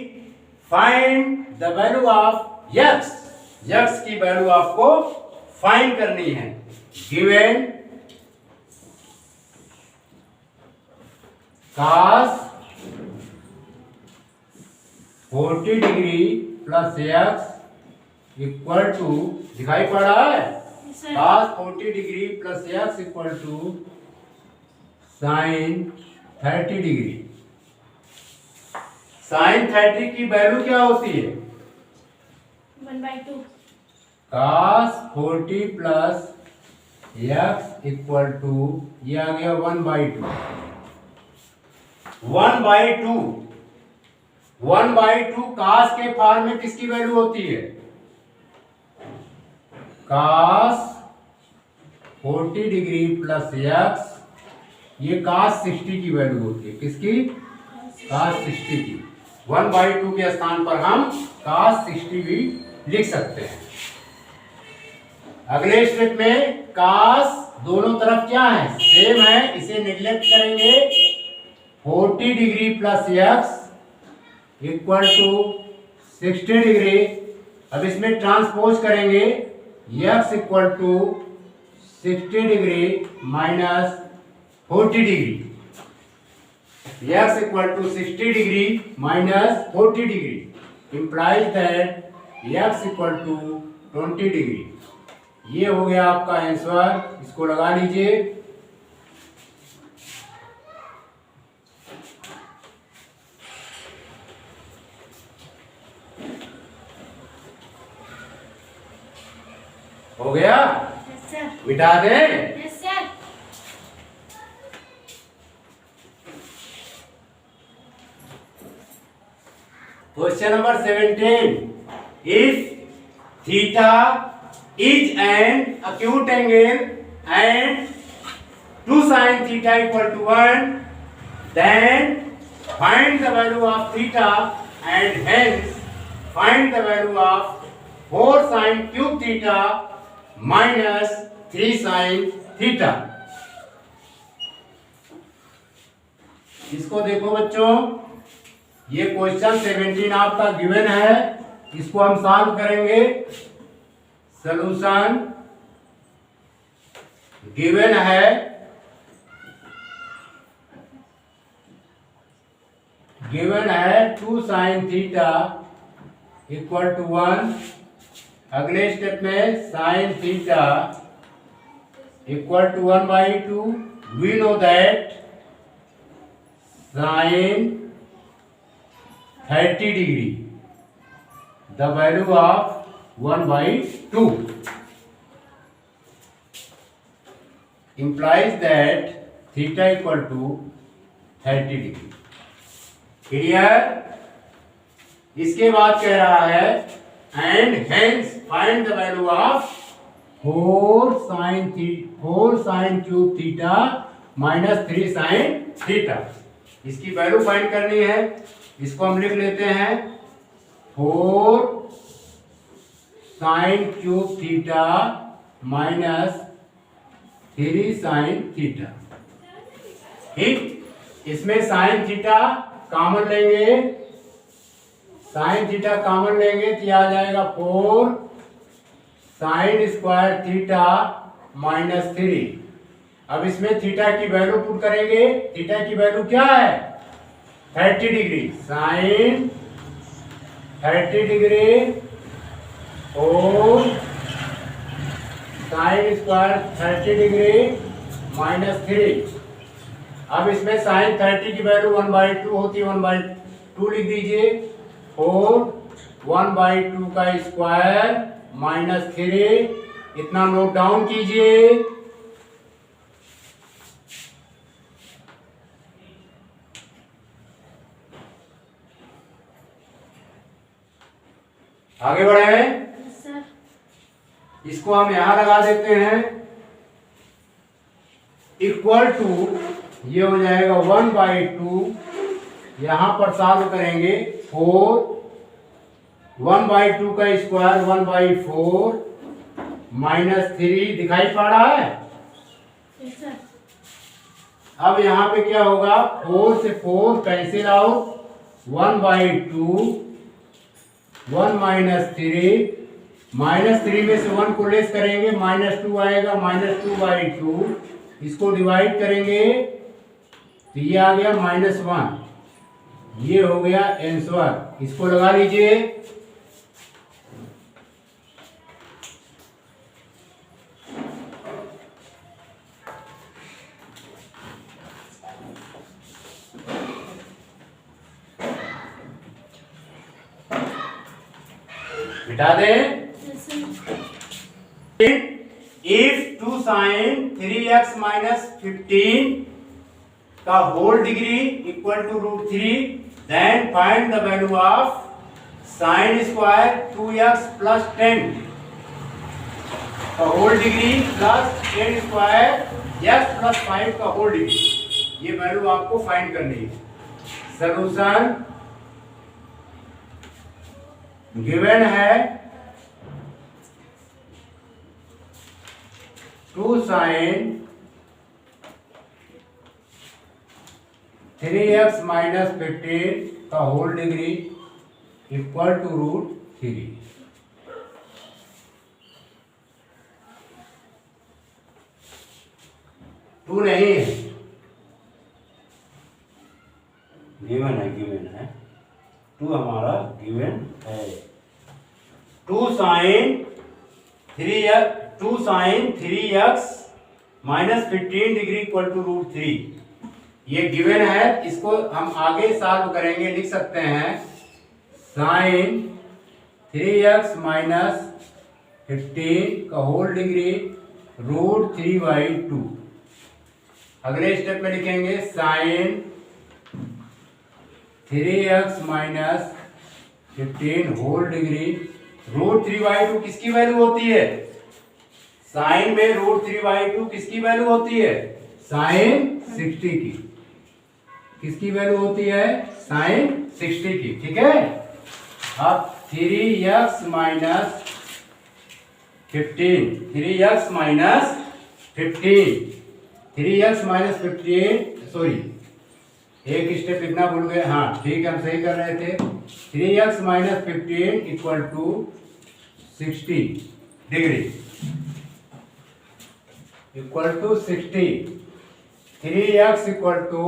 find the value of x. x की value आपको find करनी है। Given cos 40 degree plus x equal to, दिखाई पड़ रहा है? cos 40 degree plus x equal to sine 30 degree. Sine 30 की value क्या होती है? 1/2। cos 40 प्लस x इक्वल टू ये आ गया 1/2 1/2 1/2 कास के फॉर्म में किसकी वैल्यू होती है? कास 40 डिग्री प्लस x, ये कास 60 की वैल्यू होती है। किसकी? कास 60 की। 1/2 के स्थान पर हम कास 60 भी लिख सकते हैं। अगले स्टेप में कास दोनों तरफ क्या है? सेम है, इसे निगलेक्ट करेंगे। 40 degree plus x equal to 60 degree. अब इसमें ट्रांसपोज करेंगे, x equal to 60 degree minus 40 degree. x equal to 60 degree minus 40 degree implies that x equal to 20 degree. ये हो गया आपका आंसर, इसको लगा लीजिए। हो गया? Yes sir. मिटा दें? Yes sir. Question number 17, if theta is an acute angle and 2 sin theta equal to 1, then find the value of theta and hence find the value of 4 sin cube theta minus 3 sin theta। इसको देखो बच्चों, ये question 17 आपका given है, इसको हम solve करेंगे। Solution given है, गिवन है 2 sin थीटा इक्वल टू 1। अगले स्टेप में sin theta equal to 1/2। We know that sin 30 degree the value of 1/2 implies that theta equal to 30 degree. Clear? इसके बाद कह रहा है and hence find the value of 4 sin cube theta minus 3 sin theta। इसकी value find करनी है, इसको हम लिख लेते हैं 4 sin cube theta minus 3 sin theta. ठीक, इसमें sin थीटा कॉमन लेंगे, sin थीटा कॉमन लेंगे तो आ जाएगा 4 sin स्क्वायर थीटा माइनस 3। अब इसमें थीटा की वैल्यू पुट करेंगे, थीटा की वैल्यू क्या है? 30 डिग्री। sin 30 डिग्री और साइन स्क्वायर 30 डिग्री माइनस 3। अब इसमें साइन 30 की वैल्यू 1/2 होती है, 1/2 लिख दीजिए। और 1/2 का स्क्वायर माइनस 3, इतना नोट डाउन कीजिए। आगे बढ़े, इसको हम यहां लगा देते हैं। इक्वल टू ये हो जाएगा 1/2, यहां पर सॉल्व करेंगे 4 1/2 का स्क्वायर 1/4 माइनस 3 दिखाई पड़ रहा है। अब यहां पे क्या होगा? 4 से 4 कैंसिल आउट, 1/2 1 माइनस 3, माइनस 3 में से 1 को लेस करेंगे, -2 आएगा, -2/2। इसको डिवाइड करेंगे तो ये आ गया -1। ये हो गया आंसर, इसको लगा लीजिए। मिटा दें। If 2 sin sign 3x minus 15 का whole degree equal to √3, then find the value of sine square 2x plus 10 का whole degree plus 10 square x plus 5 का होल डिग्री। ये वैल्यू आपको फाइंड करनी है। सॉल्यूशन गिवन है 2 साइन 3x माइनस 15 का whole degree equal to √3। Two नहीं है, गिवन है 2 हमारा गिवन है। 2 sine 3x minus 15 degree equal to √3 ये गिवन है। इसको हम आगे सॉल्व करेंगे, लिख सकते हैं साइन 3x माइनस 15 का होल डिग्री √3/2। अगले स्टेप में लिखेंगे sign 3x minus 15 whole degree √3/2 किसकी वैल्यू होती है? साइन में √3/2 किसकी वैल्यू होती है? साइन 60 की। किसकी वैल्यू होती है? साइन 60 की। ठीक है। अब 3x minus 15 3x minus 15 sorry एक स्टेप लिखना भूल गए। हाँ ठीक है, हम सही कर रहे थे। 3x minus 15 equal to 60 degree equal to 60। 3x equal to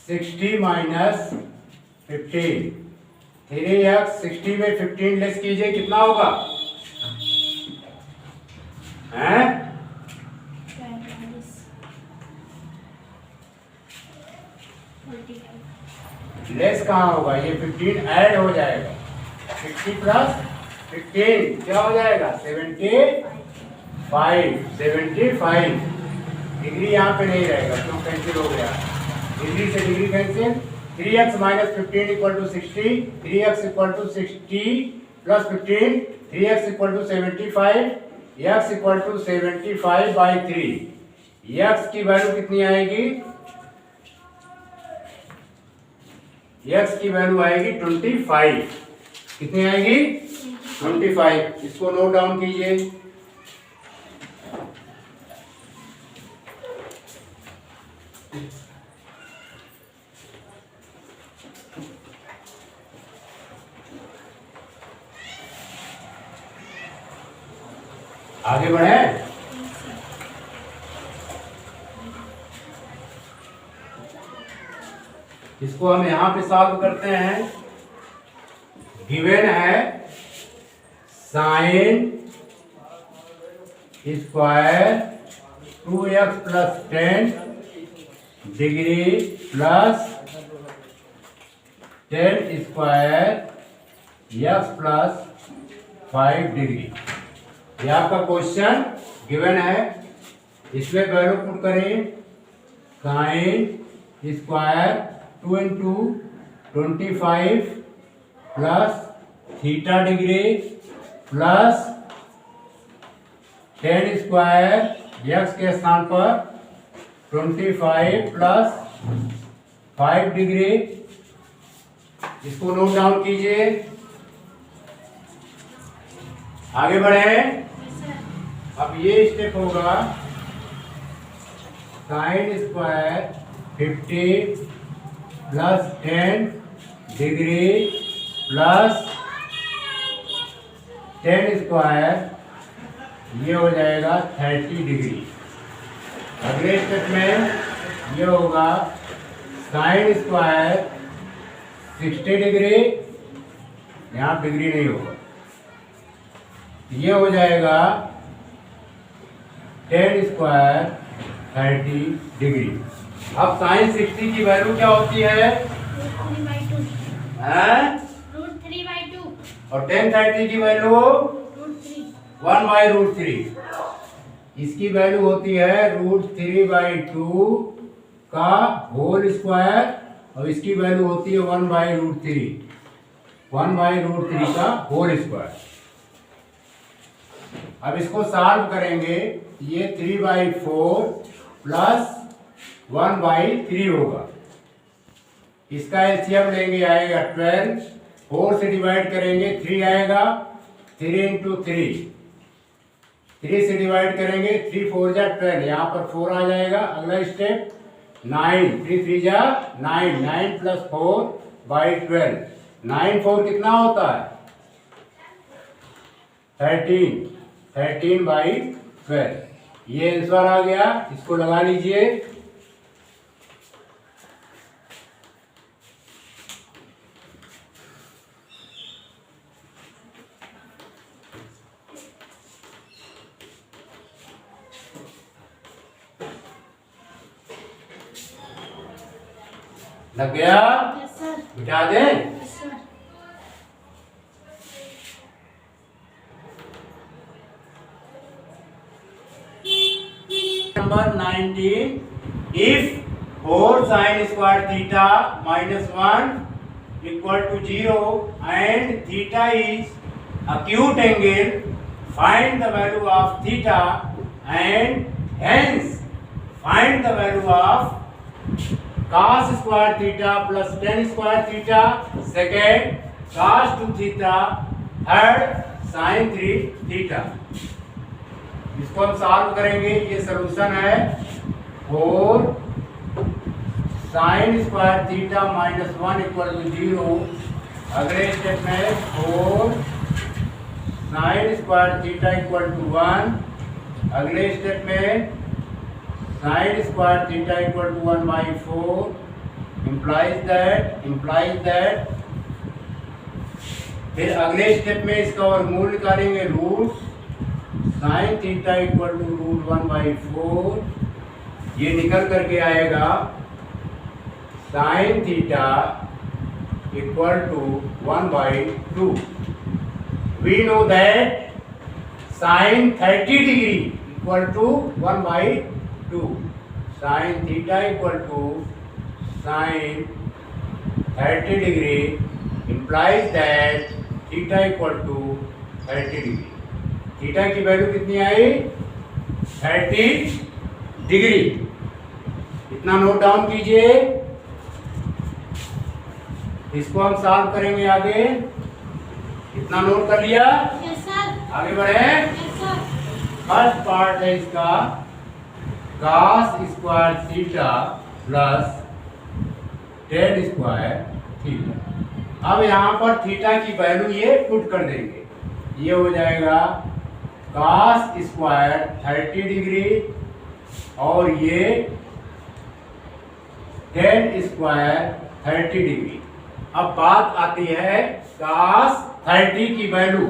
60 minus 15। 3x 60 में 15 लेस कीजिए, कितना होगा? हैं? लेस कहाँ होगा? ये 15 ऐड हो जाएगा। 60 प्लस 15 क्या हो जाएगा? 75 डिग्री यहाँ पे नहीं रहेगा, क्यों? कैंसिल हो गया, डिग्री से degree cancel. 3x minus 15 equal to 60, 3x equal to 60 plus 15, 3x equal to 75, x equal to 75/3। x की वैल्यू कितनी आएगी? x की वैल्यू आएगी 25। कितनी आएगी? 25। इसको नोट डाउन कीजिए। आगे बढ़े। इसको हम यहां पे सॉल्व करते हैं। गिवन है sine square 2x plus 10 degree plus 10 square x plus 5 degree. ये आपका क्वेश्चन गिवन है। इसमें वैल्यू पुट करें। Sine square 2 into 25 plus theta degree plus 10 square x के स्थान पर 25 प्लस 5 डिग्री। इसको नोट डाउन कीजिए। आगे बढ़े। अब ये स्टेप होगा sine square 50 plus 10 degree plus 10 square, ये हो जाएगा 30 डिग्री। अगले स्टेप में ये होगा साइन स्क्वायर 60 डिग्री, यहाँ डिग्री नहीं होगा, ये हो जाएगा 10 स्क्वायर 30 डिग्री। अब साइन 60 की वैल्यू क्या होती है? √3/2 हैं? √3/2 और 10 30 की वैल्यू √3 1/√3। इसकी वैल्यू होती है √3/2 का होल स्क्वायर और इसकी वैल्यू होती है 1/√3 का होल स्क्वायर। अब इसको सॉल्व करेंगे, ये 3/4 प्लस 1/3 होगा। इसका एलसीएम लेंगे, आएगा 12। 4 से डिवाइड करेंगे 3 आएगा, 3 इंटू 3 से डिवाइड करेंगे 3 4 जा 12, यहाँ पर 4 आ जाएगा। अगला स्टेप 9, 3 3 जा 9, 9 प्लस 4/12, 9 4 कितना होता है 13/12। ये आंसर आ गया, इसको लगा लीजिए। लग गया? Yes sir. मिटा दें? Yes sir. Number 19, if 4 sin square theta minus 1 equal to 0 and theta is acute angle, find the value of theta and hence find the value of cos square theta plus tan square theta, second cos 2 theta, third sin 3 theta। इसको हम solve करेंगे, ये solution है 4 sin square theta minus 1 equal to 0। अगले step में 4 sin square theta equal to 1। अगले step में sin square theta equal to 1/4 implies that। फिर अगले स्टेप में इसका वर्गमूल निकालेंगे, root sin theta equal to √1/4। ये निकल करके आएगा sin theta equal to 1/2। We know that sin 30 degree equal to 1/2। sin theta equal to sin 30 degree implies that theta equal to 30 degree. Theta की वैल्यू कितनी आई 30 डिग्री। इतना note down कीजिए, इसको हम सॉल्व करेंगे आगे। इतना नोट कर लिया? Yes sir. आगे बढ़े। Yes sir. फर्स्ट पार्ट है इसका cos square theta plus tan square theta. अब यहाँ पर थीटा की वैल्यू ये पुट कर देंगे, ये हो जाएगा cos स्क्वायर 30 डिग्री और ये tan स्क्वायर 30 डिग्री। अब बात आती है cos 30 की वैल्यू।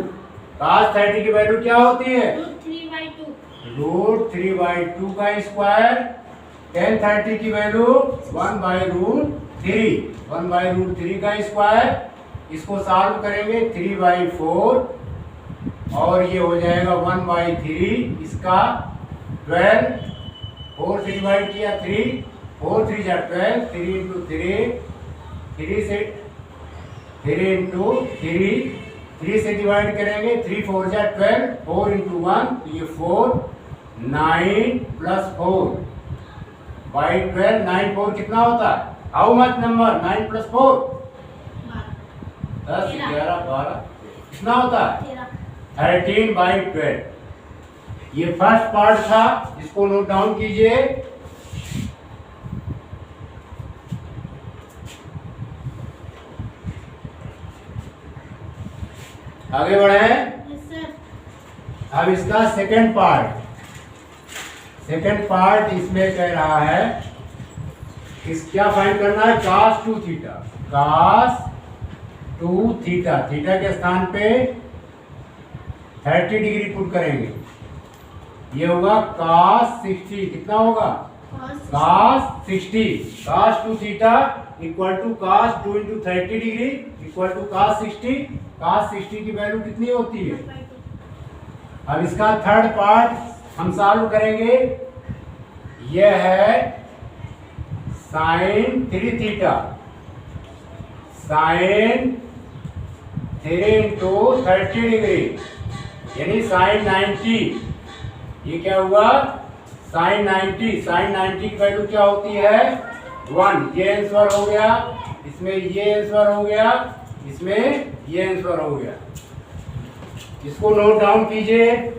cos 30 की वैल्यू क्या होती है √3/2। √3/2 का स्क्वायर। tan 30 की वैल्यू 1/√3 का स्क्वायर। इसको सॉल्व करेंगे 3/4 और ये हो जाएगा 1/3। इसका 12, 4 से डिवाइड किया 3, 4 3 जा 12, 3 इंटू 3 से डिवाइड करेंगे 3 4 जा 12, 4 इंटू 1 तो ये 4, 9 प्लस 4/12। 9 4 कितना होता है? How much number 9 plus 4? 10 11 12 कितना होता है 13/12। ये फर्स्ट पार्ट था, इसको नोट डाउन कीजिए। आगे बढ़े। Yes sir. अब इसका सेकंड पार्ट इसमें कह रहा है इस क्या फाइंड करना है cos 2 theta. cos 2 theta, theta के स्थान पे 30 डिग्री पुट करेंगे, ये होगा cos 60। कितना होगा cos 60। cos 2 theta equal to cos 2 into 30 degree equal to cos 60। cos 60 की वैल्यू कितनी होती है अब इसका थर्ड पार्ट हम सॉल्व करेंगे। यह है sine 3 theta, sine 3 into 30 degree यानी साइन 90। ये क्या हुआ? साइन 90। साइन 90 की वैल्यू क्या होती है? 1। ये आंसर हो गया, इसमें ये आंसर हो गया, इसमें ये आंसर हो गया। इसको नोट डाउन कीजिए।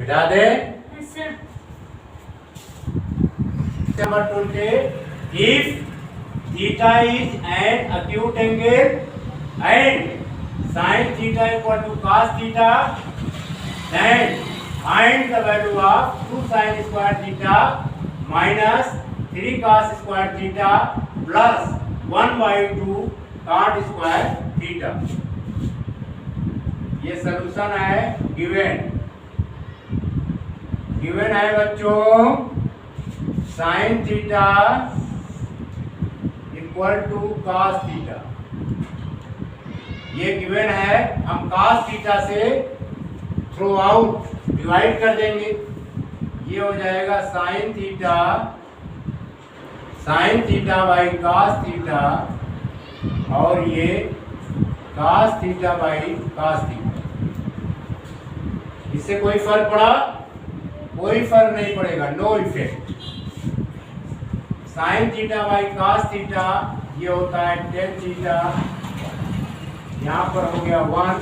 बिठा दे। Yes, sir. Number 20. If theta is an acute angle and sin theta equal to cos theta, then find the value of 2 sin square theta minus 3 cos square theta plus 1 by 2 cot square theta। ये solution है given. Given है बच्चों sine theta equal to cos theta. ये given है। हम cos theta से through out divide कर देंगे। ये हो जाएगा sine theta by cos theta और ये cos theta by cos theta. इससे कोई फर्क पड़ा? कोई फर्क नहीं पड़ेगा, no effect. Sine theta by cos theta ये होता है टेन थीटा, यहाँ पर हो गया 1,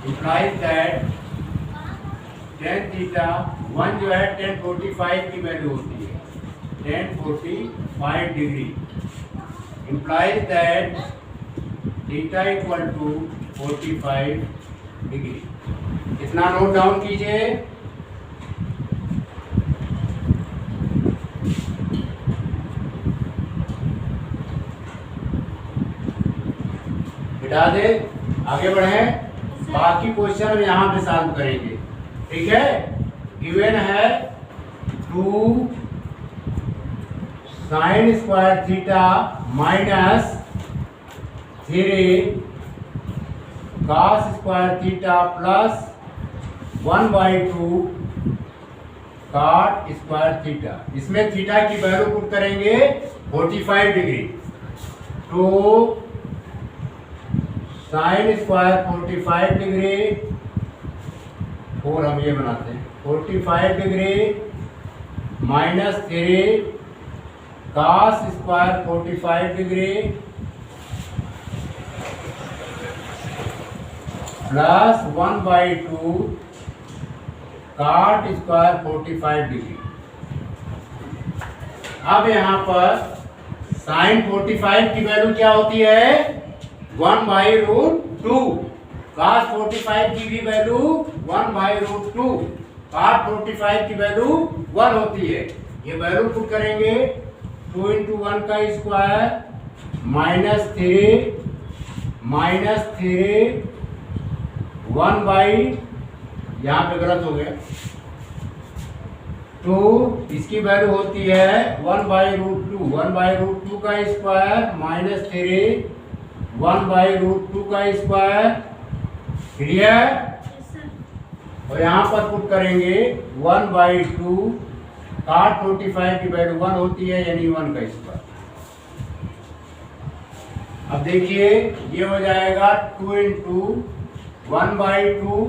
इम्प्लाइज दैट टेन थीटा 1 जो है 1045 की वैल्यू होती है, 1045 degree, implies that theta equal to 45 degree. इतना नोट डाउन कीजिए। बिठा दे, आगे बढ़े। बाकी क्वेश्चन हम यहाँ पे सॉल्व करेंगे, ठीक है। गिवन है 2 sine square theta minus 3 cos square theta plus 1/2 cot square theta. इसमें थीटा की वैल्यू पुट करेंगे 45 डिग्री। तो साइन स्क्वायर 45 डिग्री, और हम ये बनाते हैं 45 degree minus 3 cos square 45 degree plus 1/2 cot square 45 degree. अब यहाँ पर साइन 45 की वैल्यू क्या होती है? 1/√2। कॉस 45 की भी वैल्यू 1/√2। कॉट 45 की वैल्यू 1 होती है। ये वैल्यू पुट करेंगे 2 × 1 का स्क्वायर माइनस 3 1/, यहाँ पे गलत हो गया, 2 इसकी वैल्यू होती है 1/√2। 1/√2 का स्क्वायर माइनस 3 1/√2 का स्क्वायर। क्लियर? Yes, sir. और यहाँ पर पुट करेंगे 1/2 कॉट 45 की वैल्यू 1 होती है यानी 1 का स्क्वायर। अब देखिए ये हो जाएगा 2 × 1/2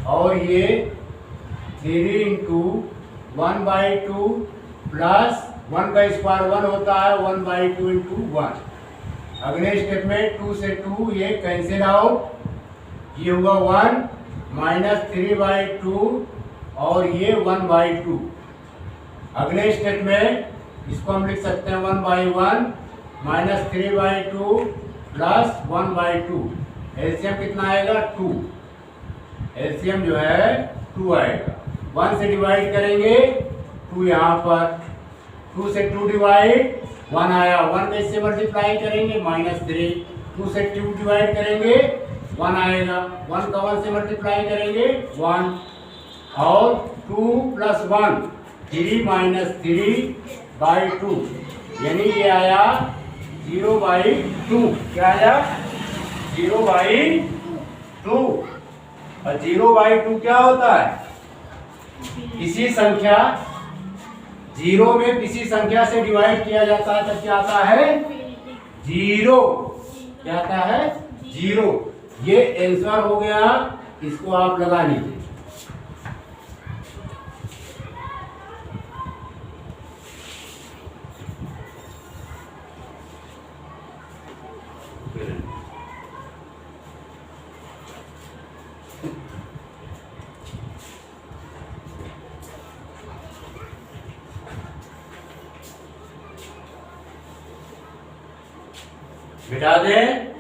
और ये 3 × 1/2 प्लस 1 का स्क्वायर 1 होता है 1/2 × 1। अगले स्टेप में 2 से 2 ये कैंसिल आउट, ये होगा 1 माइनस 3/2 और ये 1/2। अगले स्टेप में इसको हम लिख सकते हैं 1/1 माइनस 3/2 प्लस 1/2। एलसीएम कितना आएगा? 2। एलसीएम जो है 2 आएगा। 1 से डिवाइड करेंगे 2 यहाँ पर, 2 से 2 डिवाइड 1 आया, 1 में से मल्टीप्लाई करेंगे -3, 2 से 2 डिवाइड करेंगे 1 आएगा, 1 का 1 से मल्टीप्लाई करेंगे 1, और 2 + 1 3 - 3/2, यानी ये आया 0/2। क्या आया? 0/2। और 0/2 क्या होता है? किसी संख्या 0 में किसी संख्या से डिवाइड किया जाता है तब क्या आता है? 0। क्या आता है? 0। ये आंसर हो गया, इसको आप लगा लीजिए। मिटा दें।